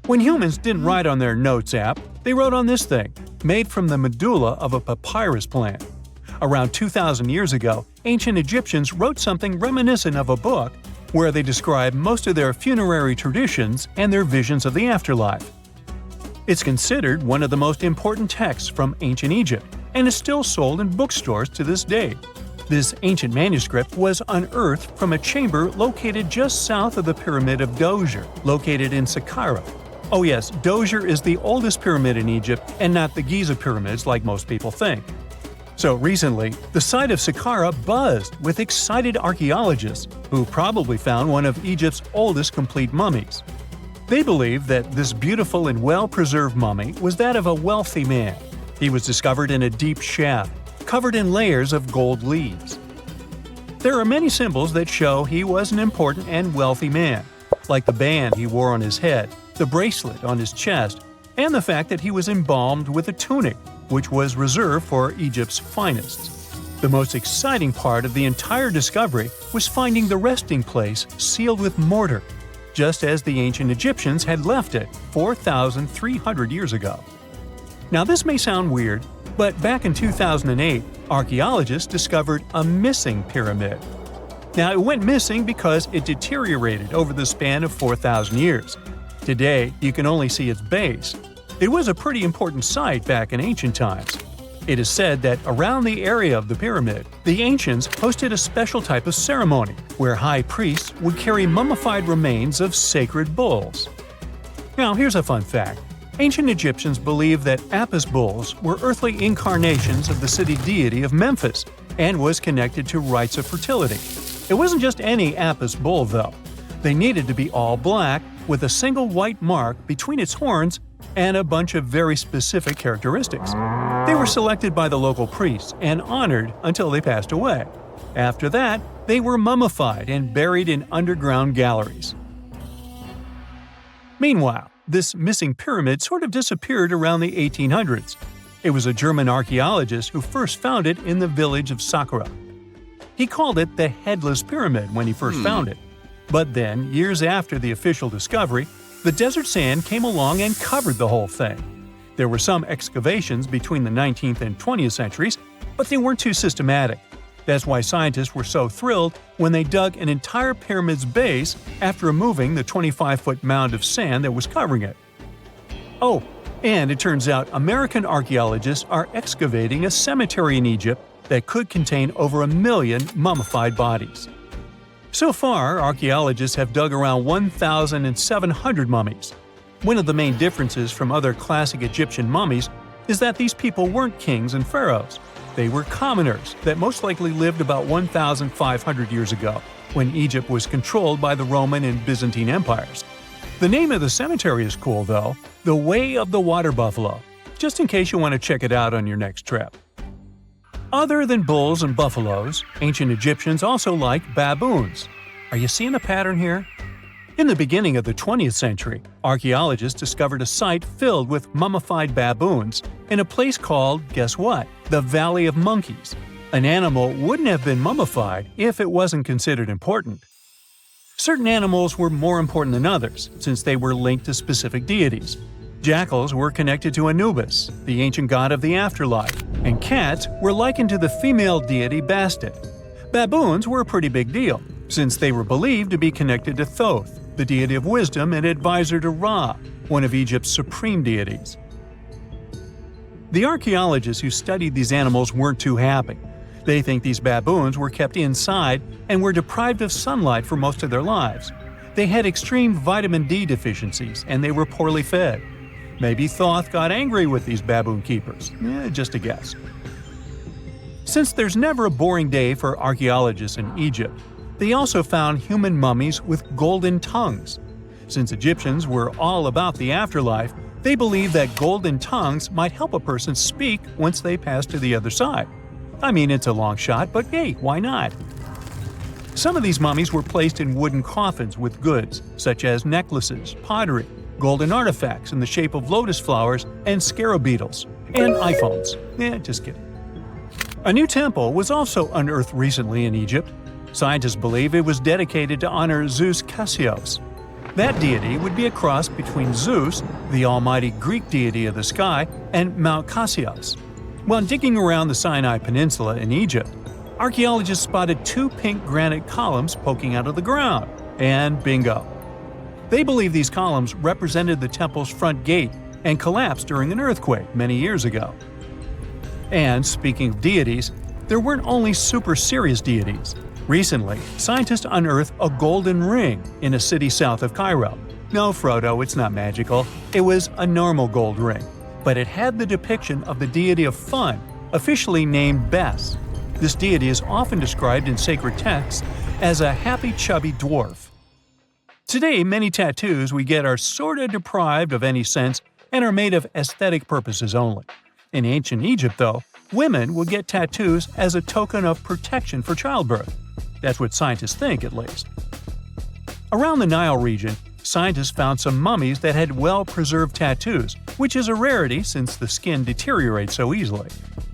When humans didn't write on their notes app, they wrote on this thing, made from the medulla of a papyrus plant. Around 2,000 years ago, ancient Egyptians wrote something reminiscent of a book where they describe most of their funerary traditions and their visions of the afterlife. It's considered one of the most important texts from ancient Egypt and is still sold in bookstores to this day. This ancient manuscript was unearthed from a chamber located just south of the Pyramid of Djoser, located in Saqqara. Oh yes, Djoser is the oldest pyramid in Egypt and not the Giza pyramids like most people think. So recently, the site of Saqqara buzzed with excited archaeologists who probably found one of Egypt's oldest complete mummies. They believe that this beautiful and well-preserved mummy was that of a wealthy man. He was discovered in a deep shaft, covered in layers of gold leaves. There are many symbols that show he was an important and wealthy man, like the band he wore on his head, the bracelet on his chest, and the fact that he was embalmed with a tunic, which was reserved for Egypt's finest. The most exciting part of the entire discovery was finding the resting place sealed with mortar, just as the ancient Egyptians had left it 4,300 years ago. Now this may sound weird, but back in 2008, archaeologists discovered a missing pyramid. Now it went missing because it deteriorated over the span of 4,000 years. Today, you can only see its base. It was a pretty important site back in ancient times. It is said that around the area of the pyramid, the ancients hosted a special type of ceremony where high priests would carry mummified remains of sacred bulls. Now, here's a fun fact. Ancient Egyptians believed that Apis bulls were earthly incarnations of the city deity of Memphis and was connected to rites of fertility. It wasn't just any Apis bull, though. They needed to be all black, with a single white mark between its horns and a bunch of very specific characteristics. They were selected by the local priests and honored until they passed away. After that, they were mummified and buried in underground galleries. Meanwhile, this missing pyramid sort of disappeared around the 1800s. It was a German archaeologist who first found it in the village of Saqqara. He called it the Headless Pyramid when he first found it. But then, years after the official discovery, the desert sand came along and covered the whole thing. There were some excavations between the 19th and 20th centuries, but they weren't too systematic. That's why scientists were so thrilled when they dug an entire pyramid's base after removing the 25-foot mound of sand that was covering it. Oh, and it turns out American archaeologists are excavating a cemetery in Egypt that could contain over 1 million mummified bodies. So far, archaeologists have dug around 1,700 mummies. One of the main differences from other classic Egyptian mummies is that these people weren't kings and pharaohs. They were commoners that most likely lived about 1,500 years ago, when Egypt was controlled by the Roman and Byzantine empires. The name of the cemetery is cool, though, the Way of the Water Buffalo, just in case you want to check it out on your next trip. Other than bulls and buffaloes, ancient Egyptians also liked baboons. Are you seeing a pattern here? In the beginning of the 20th century, archaeologists discovered a site filled with mummified baboons in a place called, guess what? The Valley of Monkeys. An animal wouldn't have been mummified if it wasn't considered important. Certain animals were more important than others, since they were linked to specific deities. Jackals were connected to Anubis, the ancient god of the afterlife, and cats were likened to the female deity Bastet. Baboons were a pretty big deal, since they were believed to be connected to Thoth, the deity of wisdom and advisor to Ra, one of Egypt's supreme deities. The archaeologists who studied these animals weren't too happy. They think these baboons were kept inside and were deprived of sunlight for most of their lives. They had extreme vitamin D deficiencies and they were poorly fed. Maybe Thoth got angry with these baboon keepers. Just a guess. Since there's never a boring day for archaeologists in Egypt, they also found human mummies with golden tongues. Since Egyptians were all about the afterlife, they believed that golden tongues might help a person speak once they pass to the other side. I mean, it's a long shot, but hey, why not? Some of these mummies were placed in wooden coffins with goods, such as necklaces, pottery, golden artifacts in the shape of lotus flowers, and scarab beetles, and iPhones. Just kidding. A new temple was also unearthed recently in Egypt. Scientists believe it was dedicated to honor Zeus Cassios. That deity would be a cross between Zeus, the almighty Greek deity of the sky, and Mount Cassios. While digging around the Sinai Peninsula in Egypt, archaeologists spotted two pink granite columns poking out of the ground, and bingo. They believe these columns represented the temple's front gate and collapsed during an earthquake many years ago. And speaking of deities, there weren't only super serious deities. Recently, scientists unearthed a golden ring in a city south of Cairo. No, Frodo, it's not magical. It was a normal gold ring, but it had the depiction of the deity of fun, officially named Bes. This deity is often described in sacred texts as a happy chubby dwarf. Today, many tattoos we get are sorta deprived of any sense and are made of aesthetic purposes only. In ancient Egypt, though, women would get tattoos as a token of protection for childbirth. That's what scientists think, at least. Around the Nile region, scientists found some mummies that had well-preserved tattoos, which is a rarity since the skin deteriorates so easily.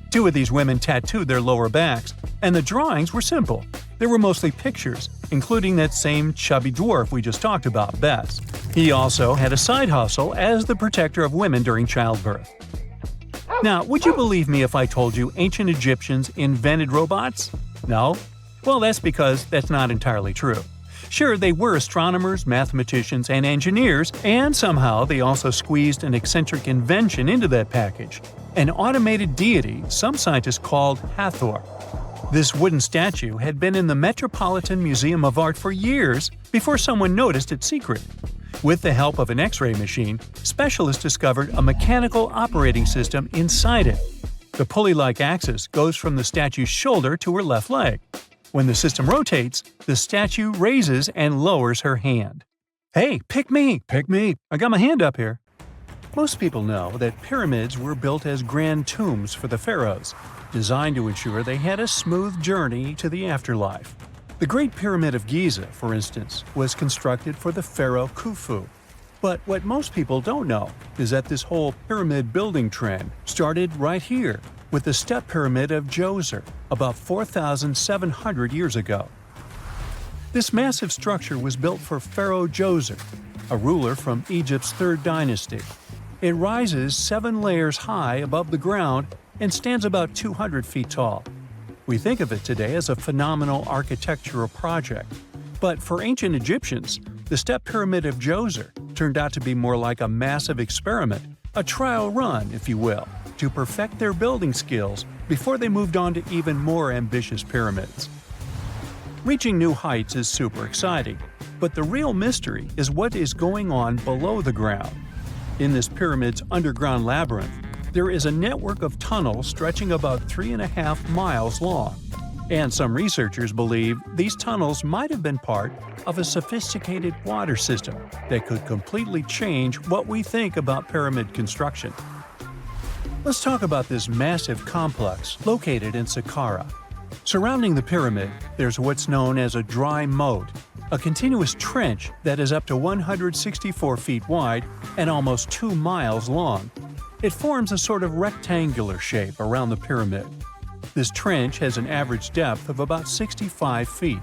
Two of these women tattooed their lower backs, and the drawings were simple. They were mostly pictures, including that same chubby dwarf we just talked about, Bes. He also had a side hustle as the protector of women during childbirth. Now, would you believe me if I told you ancient Egyptians invented robots? No? Well, that's because that's not entirely true. Sure, they were astronomers, mathematicians, and engineers, and somehow they also squeezed an eccentric invention into that package – an automated deity some scientists called Hathor. This wooden statue had been in the Metropolitan Museum of Art for years before someone noticed its secret. With the help of an X-ray machine, specialists discovered a mechanical operating system inside it. The pulley-like axis goes from the statue's shoulder to her left leg. When the system rotates, the statue raises and lowers her hand. Hey, pick me! Pick me! I got my hand up here. Most people know that pyramids were built as grand tombs for the pharaohs, designed to ensure they had a smooth journey to the afterlife. The Great Pyramid of Giza, for instance, was constructed for the pharaoh Khufu. But what most people don't know is that this whole pyramid building trend started right here, with the step pyramid of Djoser, about 4,700 years ago. This massive structure was built for Pharaoh Djoser, a ruler from Egypt's 3rd dynasty. It rises 7 layers high above the ground and stands about 200 feet tall. We think of it today as a phenomenal architectural project, but for ancient Egyptians, the step pyramid of Djoser turned out to be more like a massive experiment, a trial run, if you will, to perfect their building skills before they moved on to even more ambitious pyramids. Reaching new heights is super exciting, but the real mystery is what is going on below the ground. In this pyramid's underground labyrinth, there is a network of tunnels stretching about 3.5 miles long, and some researchers believe these tunnels might have been part of a sophisticated water system that could completely change what we think about pyramid construction. Let's talk about this massive complex located in Saqqara. Surrounding the pyramid, there's what's known as a dry moat, a continuous trench that is up to 164 feet wide and almost 2 miles long. It forms a sort of rectangular shape around the pyramid. This trench has an average depth of about 65 feet.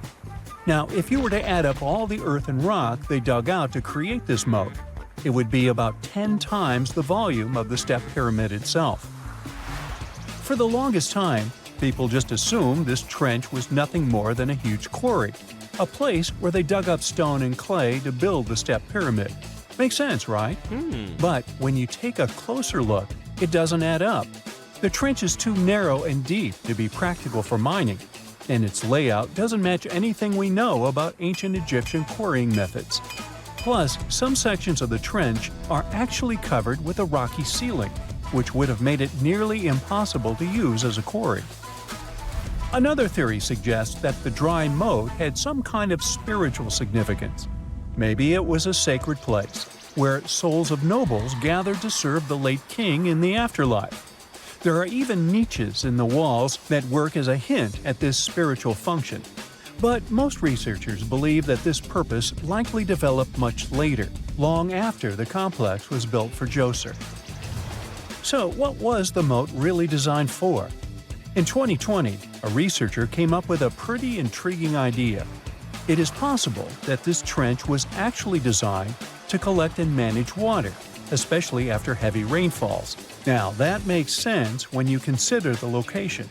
Now, if you were to add up all the earth and rock they dug out to create this moat, it would be about 10 times the volume of the step pyramid itself. For the longest time, people just assumed this trench was nothing more than a huge quarry, a place where they dug up stone and clay to build the step pyramid. Makes sense, right? But when you take a closer look, it doesn't add up. The trench is too narrow and deep to be practical for mining, and its layout doesn't match anything we know about ancient Egyptian quarrying methods. Plus, some sections of the trench are actually covered with a rocky ceiling, which would have made it nearly impossible to use as a quarry. Another theory suggests that the dry moat had some kind of spiritual significance. Maybe it was a sacred place, where souls of nobles gathered to serve the late king in the afterlife. There are even niches in the walls that work as a hint at this spiritual function. But most researchers believe that this purpose likely developed much later, long after the complex was built for Djoser. So, what was the moat really designed for? In 2020, a researcher came up with a pretty intriguing idea. It is possible that this trench was actually designed to collect and manage water, especially after heavy rainfalls. Now, that makes sense when you consider the location.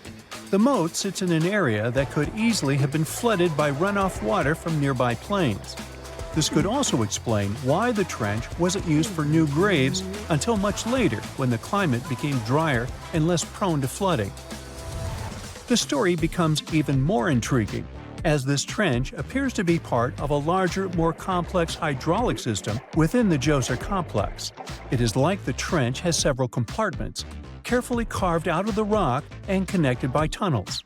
The moat sits in an area that could easily have been flooded by runoff water from nearby plains. This could also explain why the trench wasn't used for new graves until much later when the climate became drier and less prone to flooding. The story becomes even more intriguing as this trench appears to be part of a larger, more complex hydraulic system within the Djoser complex. It is like the trench has several compartments, carefully carved out of the rock and connected by tunnels.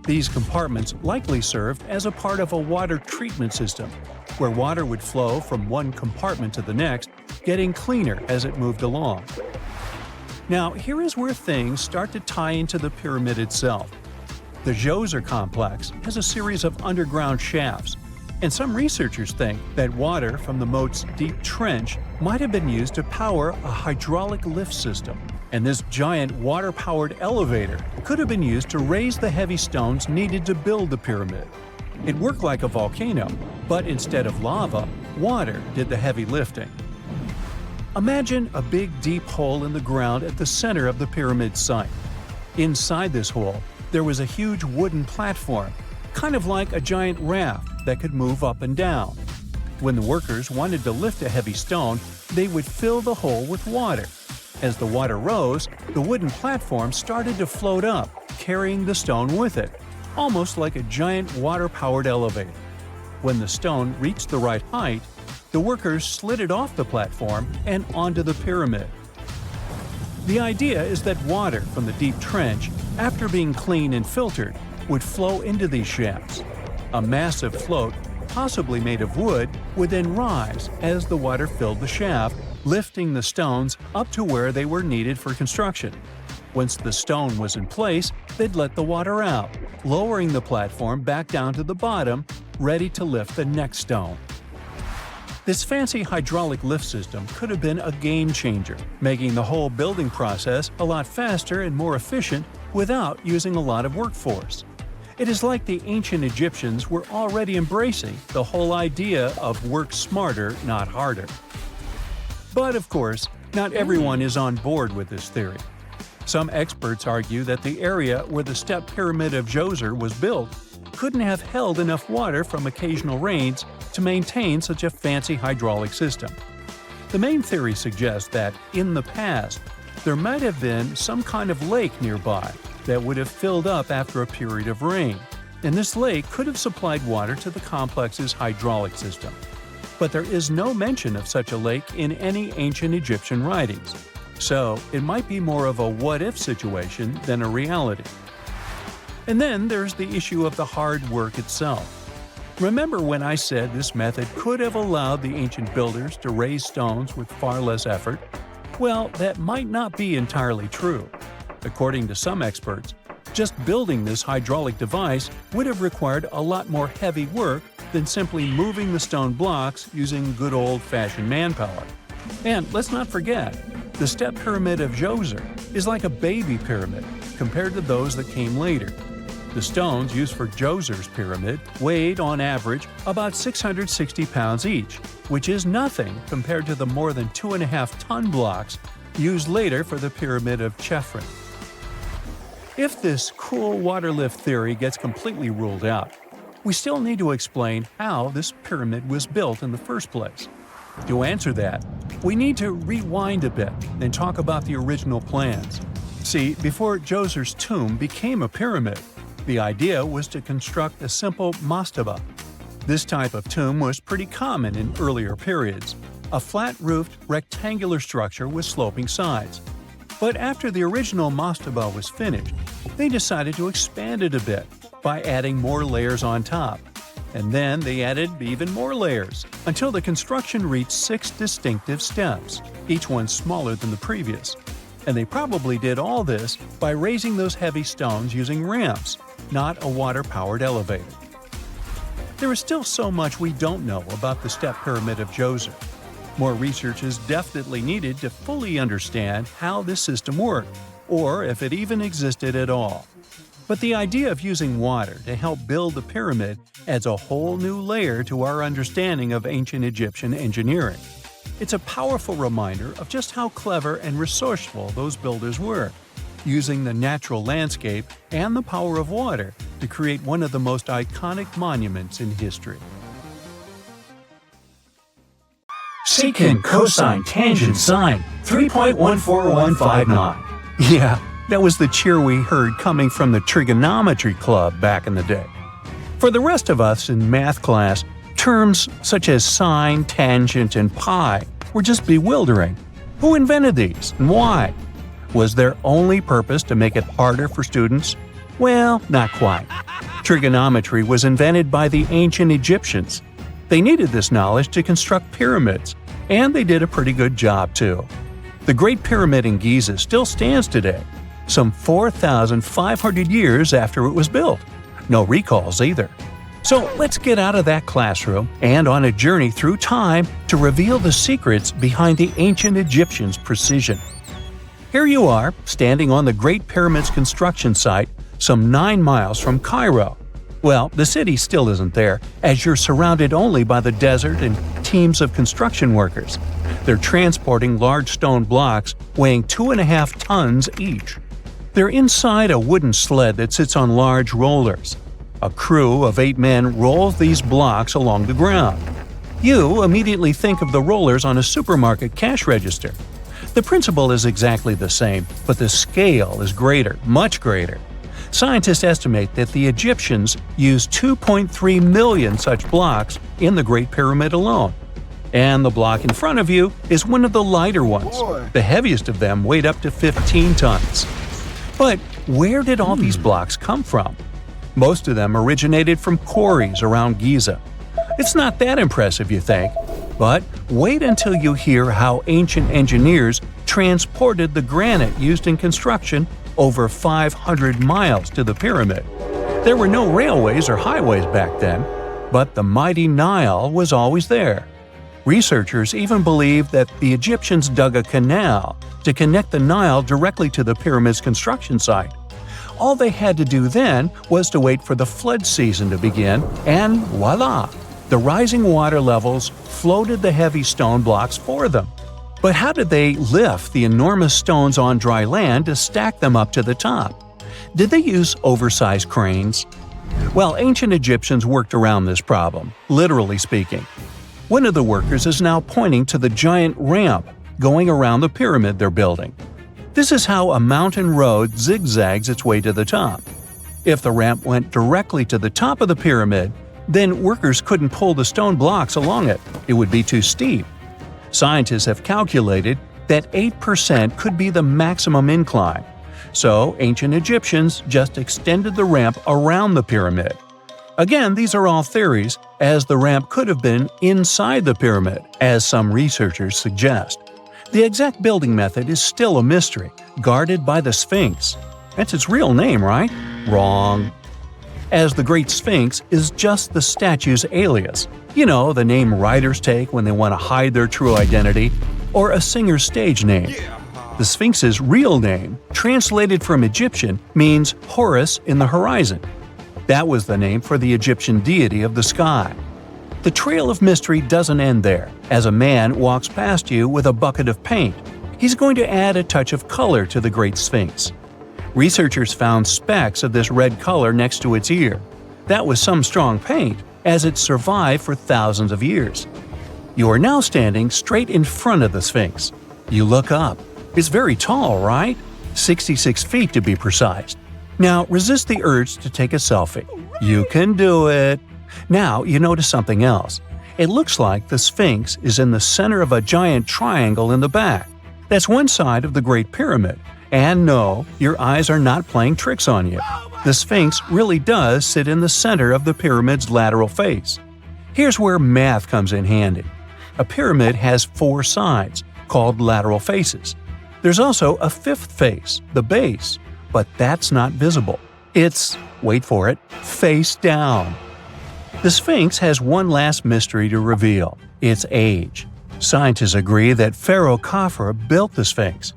These compartments likely served as a part of a water treatment system, where water would flow from one compartment to the next, getting cleaner as it moved along. Now, here is where things start to tie into the pyramid itself. The Djoser complex has a series of underground shafts, and some researchers think that water from the moat's deep trench might have been used to power a hydraulic lift system, and this giant water-powered elevator could have been used to raise the heavy stones needed to build the pyramid. It worked like a volcano, but instead of lava, water did the heavy lifting. Imagine a big deep hole in the ground at the center of the pyramid site. Inside this hole, there was a huge wooden platform, kind of like a giant raft that could move up and down. When the workers wanted to lift a heavy stone, they would fill the hole with water. As the water rose, the wooden platform started to float up, carrying the stone with it, almost like a giant water-powered elevator. When the stone reached the right height, the workers slid it off the platform and onto the pyramid. The idea is that water from the deep trench, after being cleaned and filtered, would flow into these shafts. A massive float, possibly made of wood, would then rise as the water filled the shaft, lifting the stones up to where they were needed for construction. Once the stone was in place, they'd let the water out, lowering the platform back down to the bottom, ready to lift the next stone. This fancy hydraulic lift system could have been a game changer, making the whole building process a lot faster and more efficient without using a lot of workforce. It is like the ancient Egyptians were already embracing the whole idea of work smarter, not harder. But of course, not everyone is on board with this theory. Some experts argue that the area where the step pyramid of Djoser was built couldn't have held enough water from occasional rains to maintain such a fancy hydraulic system. The main theory suggests that, in the past, there might have been some kind of lake nearby that would have filled up after a period of rain, and this lake could have supplied water to the complex's hydraulic system. But there is no mention of such a lake in any ancient Egyptian writings, so it might be more of a what-if situation than a reality. And then there's the issue of the hard work itself. Remember when I said this method could have allowed the ancient builders to raise stones with far less effort? Well, that might not be entirely true. According to some experts, just building this hydraulic device would have required a lot more heavy work than simply moving the stone blocks using good old-fashioned manpower. And let's not forget, the step pyramid of Djoser is like a baby pyramid compared to those that came later. The stones used for Djoser's pyramid weighed, on average, about 660 pounds each, which is nothing compared to the more than 2.5-ton blocks used later for the pyramid of Chephren. If this cool water lift theory gets completely ruled out, we still need to explain how this pyramid was built in the first place. To answer that, we need to rewind a bit and talk about the original plans. See, before Djoser's tomb became a pyramid, the idea was to construct a simple mastaba. This type of tomb was pretty common in earlier periods, a flat-roofed, rectangular structure with sloping sides. But after the original mastaba was finished, they decided to expand it a bit by adding more layers on top. And then they added even more layers, until the construction reached 6 distinctive steps, each one smaller than the previous. And they probably did all this by raising those heavy stones using ramps, not a water-powered elevator. There is still so much we don't know about the step pyramid of Djoser. More research is definitely needed to fully understand how this system worked, or if it even existed at all. But the idea of using water to help build the pyramid adds a whole new layer to our understanding of ancient Egyptian engineering. It's a powerful reminder of just how clever and resourceful those builders were, using the natural landscape and the power of water to create one of the most iconic monuments in history. Secant, cosine, tangent, sine, 3.14159. Yeah, that was the cheer we heard coming from the trigonometry club back in the day. For the rest of us in math class, terms such as sine, tangent, and pi were just bewildering. Who invented these and why? Was their only purpose to make it harder for students? Well, not quite. Trigonometry was invented by the ancient Egyptians. They needed this knowledge to construct pyramids, and they did a pretty good job too. The Great Pyramid in Giza still stands today, some 4,500 years after it was built. No recalls either. So let's get out of that classroom and on a journey through time to reveal the secrets behind the ancient Egyptians' precision. Here you are, standing on the Great Pyramid's construction site, some 9 miles from Cairo. Well, the city still isn't there, as you're surrounded only by the desert and teams of construction workers. They're transporting large stone blocks weighing 2.5 tons each. They're inside a wooden sled that sits on large rollers. A crew of 8 men rolls these blocks along the ground. You immediately think of the rollers on a supermarket cash register. The principle is exactly the same, but the scale is greater, much greater. Scientists estimate that the Egyptians used 2.3 million such blocks in the Great Pyramid alone. And the block in front of you is one of the lighter ones. The heaviest of them weighed up to 15 tons. But where did all these blocks come from? Most of them originated from quarries around Giza. It's not that impressive, you think, but wait until you hear how ancient engineers transported the granite used in construction over 500 miles to the pyramid. There were no railways or highways back then, but the mighty Nile was always there. Researchers even believe that the Egyptians dug a canal to connect the Nile directly to the pyramid's construction site. All they had to do then was to wait for the flood season to begin, and voila! The rising water levels floated the heavy stone blocks for them. But how did they lift the enormous stones on dry land to stack them up to the top? Did they use oversized cranes? Well, ancient Egyptians worked around this problem, literally speaking. One of the workers is now pointing to the giant ramp going around the pyramid they're building. This is how a mountain road zigzags its way to the top. If the ramp went directly to the top of the pyramid, then workers couldn't pull the stone blocks along it. It would be too steep. Scientists have calculated that 8% could be the maximum incline. So ancient Egyptians just extended the ramp around the pyramid. Again, these are all theories, as the ramp could have been inside the pyramid, as some researchers suggest. The exact building method is still a mystery, guarded by the Sphinx. That's its real name, right? Wrong. As the Great Sphinx is just the statue's alias. You know, the name writers take when they want to hide their true identity, or a singer's stage name. The Sphinx's real name, translated from Egyptian, means Horus in the horizon, That was the name for the Egyptian deity of the sky. The trail of mystery doesn't end there. As a man walks past you with a bucket of paint, he's going to add a touch of color to the Great Sphinx. Researchers found specks of this red color next to its ear. That was some strong paint, as it survived for thousands of years. You are now standing straight in front of the Sphinx. You look up. It's very tall, right? 66 feet to be precise. Now resist the urge to take a selfie. You can do it. Now you notice something else. It looks like the Sphinx is in the center of a giant triangle in the back. That's one side of the Great Pyramid. And no, your eyes are not playing tricks on you. The Sphinx really does sit in the center of the pyramid's lateral face. Here's where math comes in handy. A pyramid has 4 sides, called lateral faces. There's also a 5th face, the base, but that's not visible. It's, wait for it, face down. The Sphinx has one last mystery to reveal: its age. Scientists agree that Pharaoh Khafre built the Sphinx.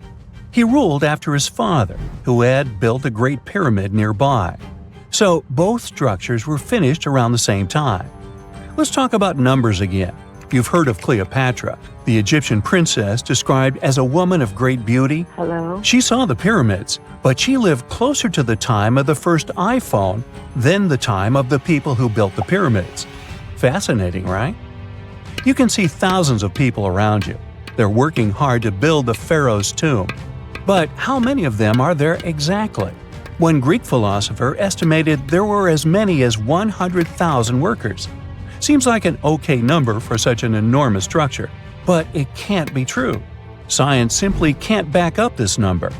He ruled after his father, who had built a great pyramid nearby. So both structures were finished around the same time. Let's talk about numbers again. You've heard of Cleopatra, the Egyptian princess described as a woman of great beauty. Hello? She saw the pyramids, but she lived closer to the time of the first iPhone than the time of the people who built the pyramids. Fascinating, right? You can see thousands of people around you. They're working hard to build the pharaoh's tomb. But how many of them are there exactly? One Greek philosopher estimated there were as many as 100,000 workers. Seems like an okay number for such an enormous structure, but it can't be true. Science simply can't back up this number.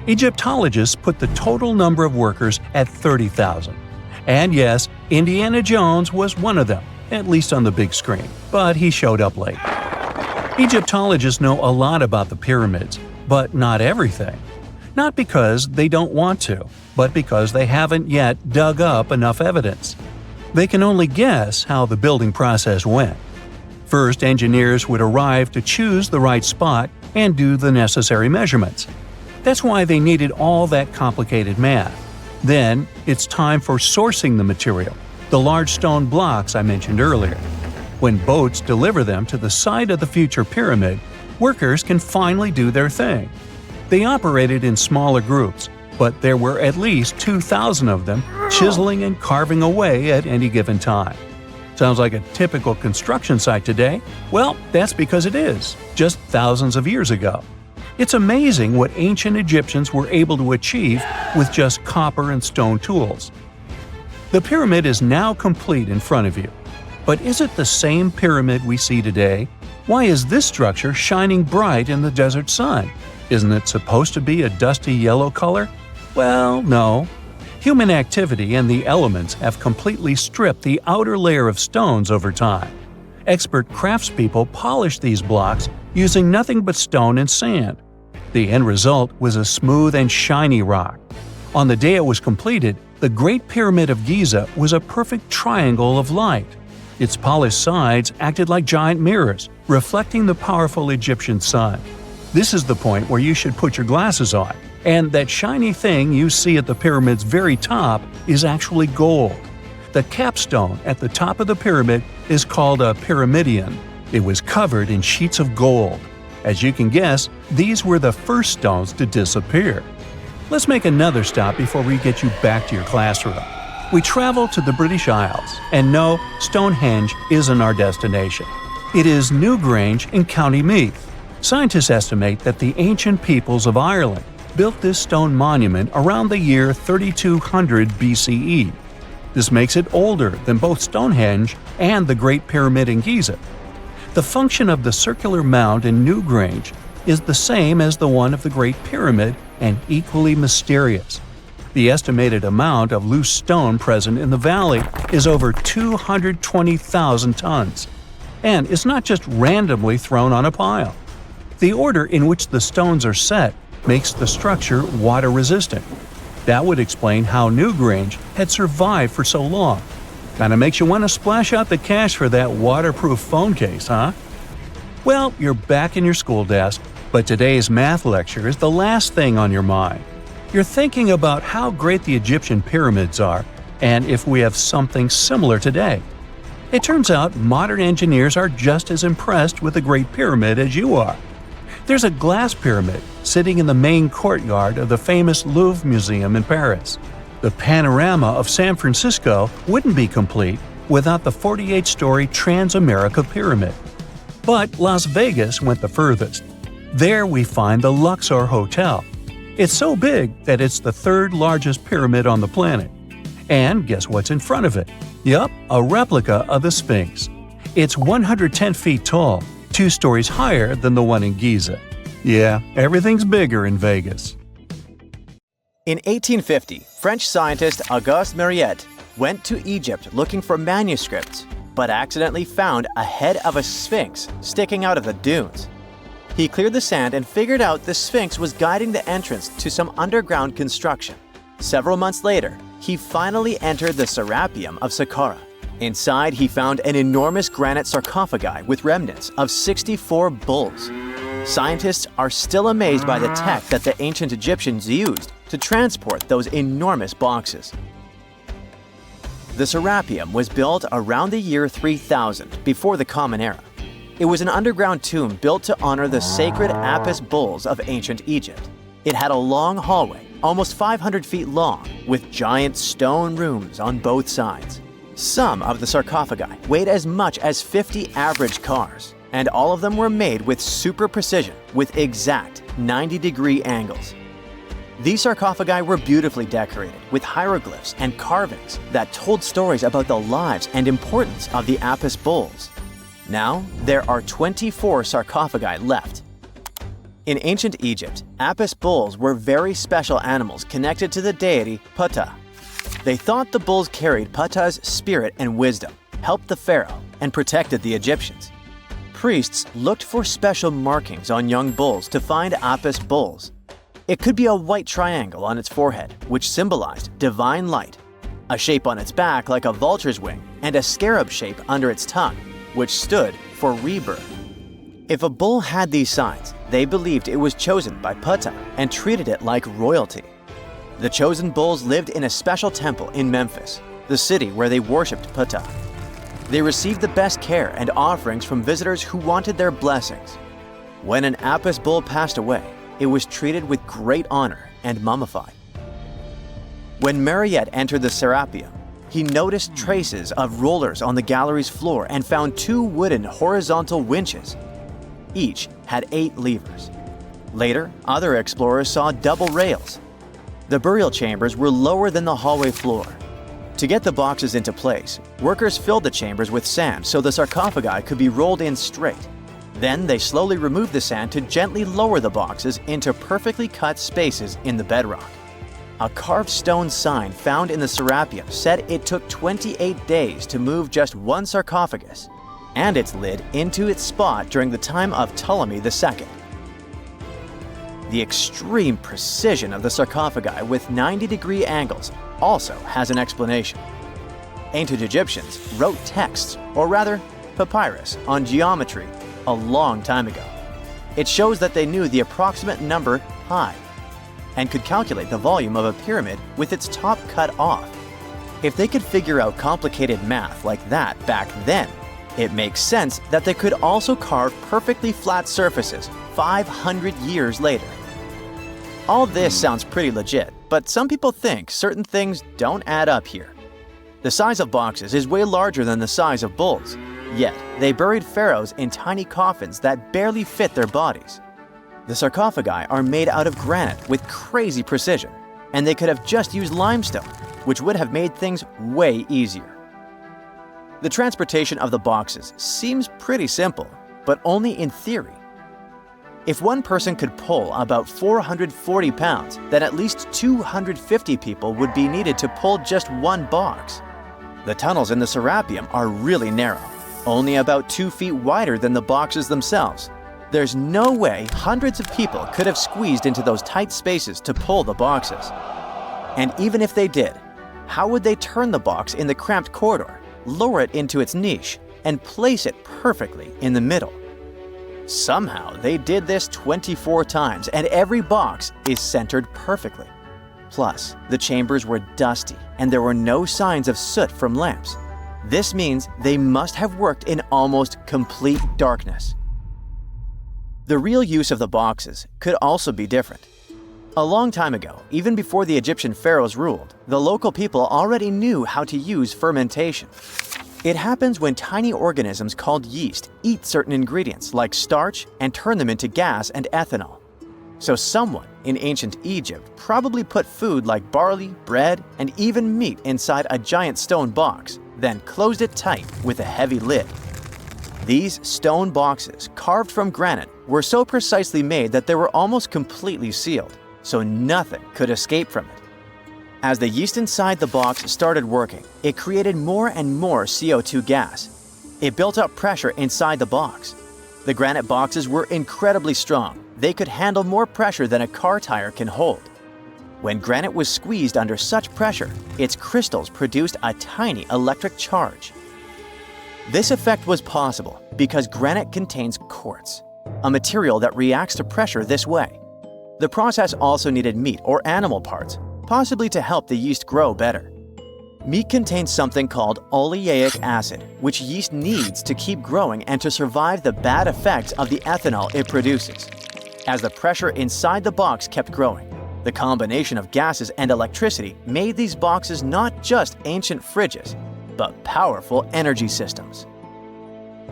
Egyptologists put the total number of workers at 30,000. And yes, Indiana Jones was one of them, at least on the big screen, but he showed up late. Egyptologists know a lot about the pyramids, but not everything. Not because they don't want to, but because they haven't yet dug up enough evidence. They can only guess how the building process went. First, engineers would arrive to choose the right spot and do the necessary measurements. That's why they needed all that complicated math. Then, it's time for sourcing the material, the large stone blocks I mentioned earlier. When boats deliver them to the site of the future pyramid, workers can finally do their thing. They operated in smaller groups, but there were at least 2,000 of them chiseling and carving away at any given time. Sounds like a typical construction site today? Well, that's because it is, just thousands of years ago. It's amazing what ancient Egyptians were able to achieve with just copper and stone tools. The pyramid is now complete in front of you. But is it the same pyramid we see today? Why is this structure shining bright in the desert sun? Isn't it supposed to be a dusty yellow color? Well, no. Human activity and the elements have completely stripped the outer layer of stones over time. Expert craftspeople polished these blocks using nothing but stone and sand. The end result was a smooth and shiny rock. On the day it was completed, the Great Pyramid of Giza was a perfect triangle of light. Its polished sides acted like giant mirrors, reflecting the powerful Egyptian sun. This is the point where you should put your glasses on, and that shiny thing you see at the pyramid's very top is actually gold. The capstone at the top of the pyramid is called a pyramidion. It was covered in sheets of gold. As you can guess, these were the first stones to disappear. Let's make another stop before we get you back to your classroom. We travel to the British Isles, and no, Stonehenge isn't our destination. It is Newgrange in County Meath. Scientists estimate that the ancient peoples of Ireland built this stone monument around the year 3200 BCE. This makes it older than both Stonehenge and the Great Pyramid in Giza. The function of the circular mound in Newgrange is the same as the one of the Great Pyramid and equally mysterious. The estimated amount of loose stone present in the valley is over 220,000 tons. And it's not just randomly thrown on a pile. The order in which the stones are set makes the structure water-resistant. That would explain how Newgrange had survived for so long. Kinda makes you want to splash out the cash for that waterproof phone case, huh? Well, you're back in your school desk, but today's math lecture is the last thing on your mind. You're thinking about how great the Egyptian pyramids are, and if we have something similar today. It turns out modern engineers are just as impressed with the Great Pyramid as you are. There's a glass pyramid sitting in the main courtyard of the famous Louvre Museum in Paris. The panorama of San Francisco wouldn't be complete without the 48-story Transamerica Pyramid. But Las Vegas went the furthest. There we find the Luxor Hotel. It's so big that it's the third largest pyramid on the planet. And guess what's in front of it? Yup, a replica of the Sphinx. It's 110 feet tall, 2 stories higher than the one in Giza. Yeah, everything's bigger in Vegas. In 1850, French scientist Auguste Mariette went to Egypt looking for manuscripts, but accidentally found a head of a sphinx sticking out of the dunes. He cleared the sand and figured out the sphinx was guiding the entrance to some underground construction. Several months later, he finally entered the Serapium of Saqqara. Inside, he found an enormous granite sarcophagi with remnants of 64 bulls. Scientists are still amazed by the tech that the ancient Egyptians used to transport those enormous boxes. The Serapium was built around the year 3000 before the Common Era. It was an underground tomb built to honor the sacred Apis bulls of ancient Egypt. It had a long hallway, almost 500 feet long, with giant stone rooms on both sides. Some of the sarcophagi weighed as much as 50 average cars, and all of them were made with super precision, with exact 90-degree angles. These sarcophagi were beautifully decorated with hieroglyphs and carvings that told stories about the lives and importance of the Apis bulls. Now, there are 24 sarcophagi left. In ancient Egypt, Apis bulls were very special animals connected to the deity Ptah. They thought the bulls carried Ptah's spirit and wisdom, helped the pharaoh, and protected the Egyptians. Priests looked for special markings on young bulls to find Apis bulls. It could be a white triangle on its forehead, which symbolized divine light, a shape on its back like a vulture's wing, and a scarab shape under its tongue, which stood for rebirth. If a bull had these signs, they believed it was chosen by Ptah and treated it like royalty. The chosen bulls lived in a special temple in Memphis, the city where they worshipped Ptah. They received the best care and offerings from visitors who wanted their blessings. When an Apis bull passed away, it was treated with great honor and mummified. When Mariette entered the Serapium, he noticed traces of rollers on the gallery's floor and found 2 wooden horizontal winches. Each had 8 levers. Later, other explorers saw double rails. The burial chambers were lower than the hallway floor. To get the boxes into place, workers filled the chambers with sand so the sarcophagi could be rolled in straight. Then they slowly removed the sand to gently lower the boxes into perfectly cut spaces in the bedrock. A carved stone sign found in the Serapium said it took 28 days to move just one sarcophagus and its lid into its spot during the time of Ptolemy II. The extreme precision of the sarcophagi with 90-degree angles also has an explanation. Ancient Egyptians wrote texts, or rather, papyrus, on geometry a long time ago. It shows that they knew the approximate number pi and could calculate the volume of a pyramid with its top cut off. If they could figure out complicated math like that back then, it makes sense that they could also carve perfectly flat surfaces 500 years later. All this sounds pretty legit, but some people think certain things don't add up here. The size of boxes is way larger than the size of bulls, yet they buried pharaohs in tiny coffins that barely fit their bodies. The sarcophagi are made out of granite with crazy precision, and they could have just used limestone, which would have made things way easier. The transportation of the boxes seems pretty simple, but only in theory. If one person could pull about 440 pounds, then at least 250 people would be needed to pull just one box. The tunnels in the Serapium are really narrow, only about 2 feet wider than the boxes themselves. There's no way hundreds of people could have squeezed into those tight spaces to pull the boxes. And even if they did, how would they turn the box in the cramped corridor, lower it into its niche, and place it perfectly in the middle? Somehow they did this 24 times, and every box is centered perfectly. Plus, the chambers were dusty and there were no signs of soot from lamps. This means they must have worked in almost complete darkness. The real use of the boxes could also be different. A long time ago, even before the Egyptian pharaohs ruled, the local people already knew how to use fermentation. It happens when tiny organisms called yeast eat certain ingredients like starch and turn them into gas and ethanol. So someone in ancient Egypt probably put food like barley, bread, and even meat inside a giant stone box, then closed it tight with a heavy lid. These stone boxes, carved from granite, were so precisely made that they were almost completely sealed, so nothing could escape from it. As the yeast inside the box started working, it created more and more CO2 gas. It built up pressure inside the box. The granite boxes were incredibly strong. They could handle more pressure than a car tire can hold. When granite was squeezed under such pressure, its crystals produced a tiny electric charge. This effect was possible because granite contains quartz, a material that reacts to pressure this way. The process also needed meat or animal parts, possibly to help the yeast grow better. Meat contains something called oleic acid, which yeast needs to keep growing and to survive the bad effects of the ethanol it produces. As the pressure inside the box kept growing, the combination of gases and electricity made these boxes not just ancient fridges, but powerful energy systems.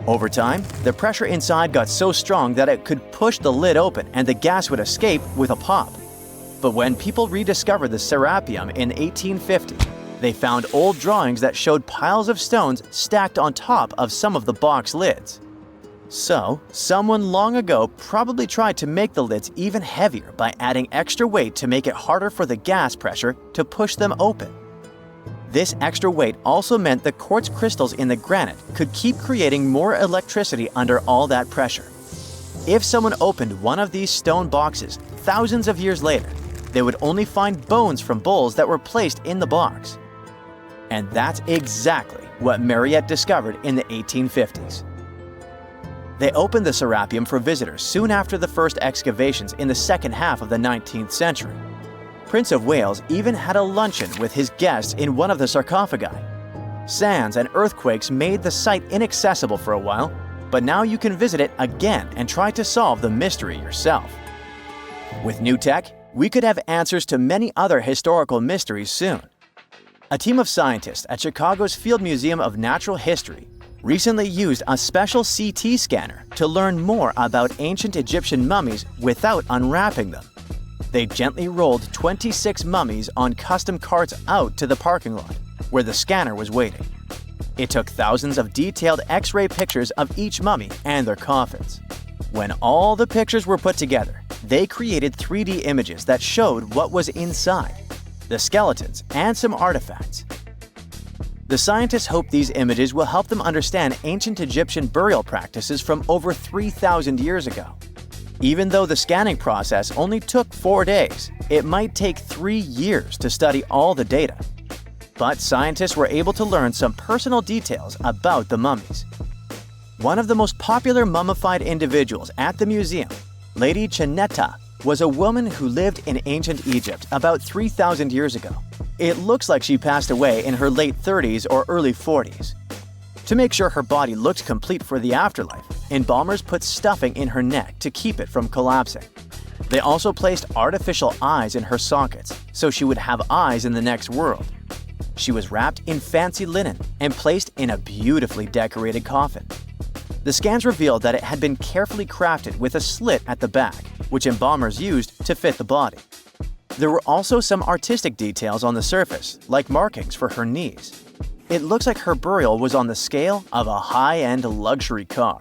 Over time, the pressure inside got so strong that it could push the lid open and the gas would escape with a pop. But when people rediscovered the Serapium in 1850, they found old drawings that showed piles of stones stacked on top of some of the box lids. So, someone long ago probably tried to make the lids even heavier by adding extra weight to make it harder for the gas pressure to push them open. This extra weight also meant the quartz crystals in the granite could keep creating more electricity under all that pressure. If someone opened one of these stone boxes thousands of years later, they would only find bones from bowls that were placed in the box. And that's exactly what Mariette discovered in the 1850s. They opened the Serapium for visitors soon after the first excavations in the second half of the 19th century. Prince of Wales even had a luncheon with his guests in one of the sarcophagi. Sands and earthquakes made the site inaccessible for a while, but now you can visit it again and try to solve the mystery yourself. With new tech, we could have answers to many other historical mysteries soon. A team of scientists at Chicago's Field Museum of Natural History recently used a special CT scanner to learn more about ancient Egyptian mummies without unwrapping them. They gently rolled 26 mummies on custom carts out to the parking lot, where the scanner was waiting. It took thousands of detailed X-ray pictures of each mummy and their coffins. When all the pictures were put together, they created 3D images that showed what was inside, the skeletons, and some artifacts. The scientists hope these images will help them understand ancient Egyptian burial practices from over 3,000 years ago. Even though the scanning process only took 4 days, it might take 3 years to study all the data. But scientists were able to learn some personal details about the mummies. One of the most popular mummified individuals at the museum, Lady Chineta, was a woman who lived in ancient Egypt about 3,000 years ago. It looks like she passed away in her late 30s or early 40s. To make sure her body looked complete for the afterlife, embalmers put stuffing in her neck to keep it from collapsing. They also placed artificial eyes in her sockets, so she would have eyes in the next world. She was wrapped in fancy linen and placed in a beautifully decorated coffin. The scans revealed that it had been carefully crafted with a slit at the back, which embalmers used to fit the body. There were also some artistic details on the surface, like markings for her knees. It looks like her burial was on the scale of a high-end luxury car.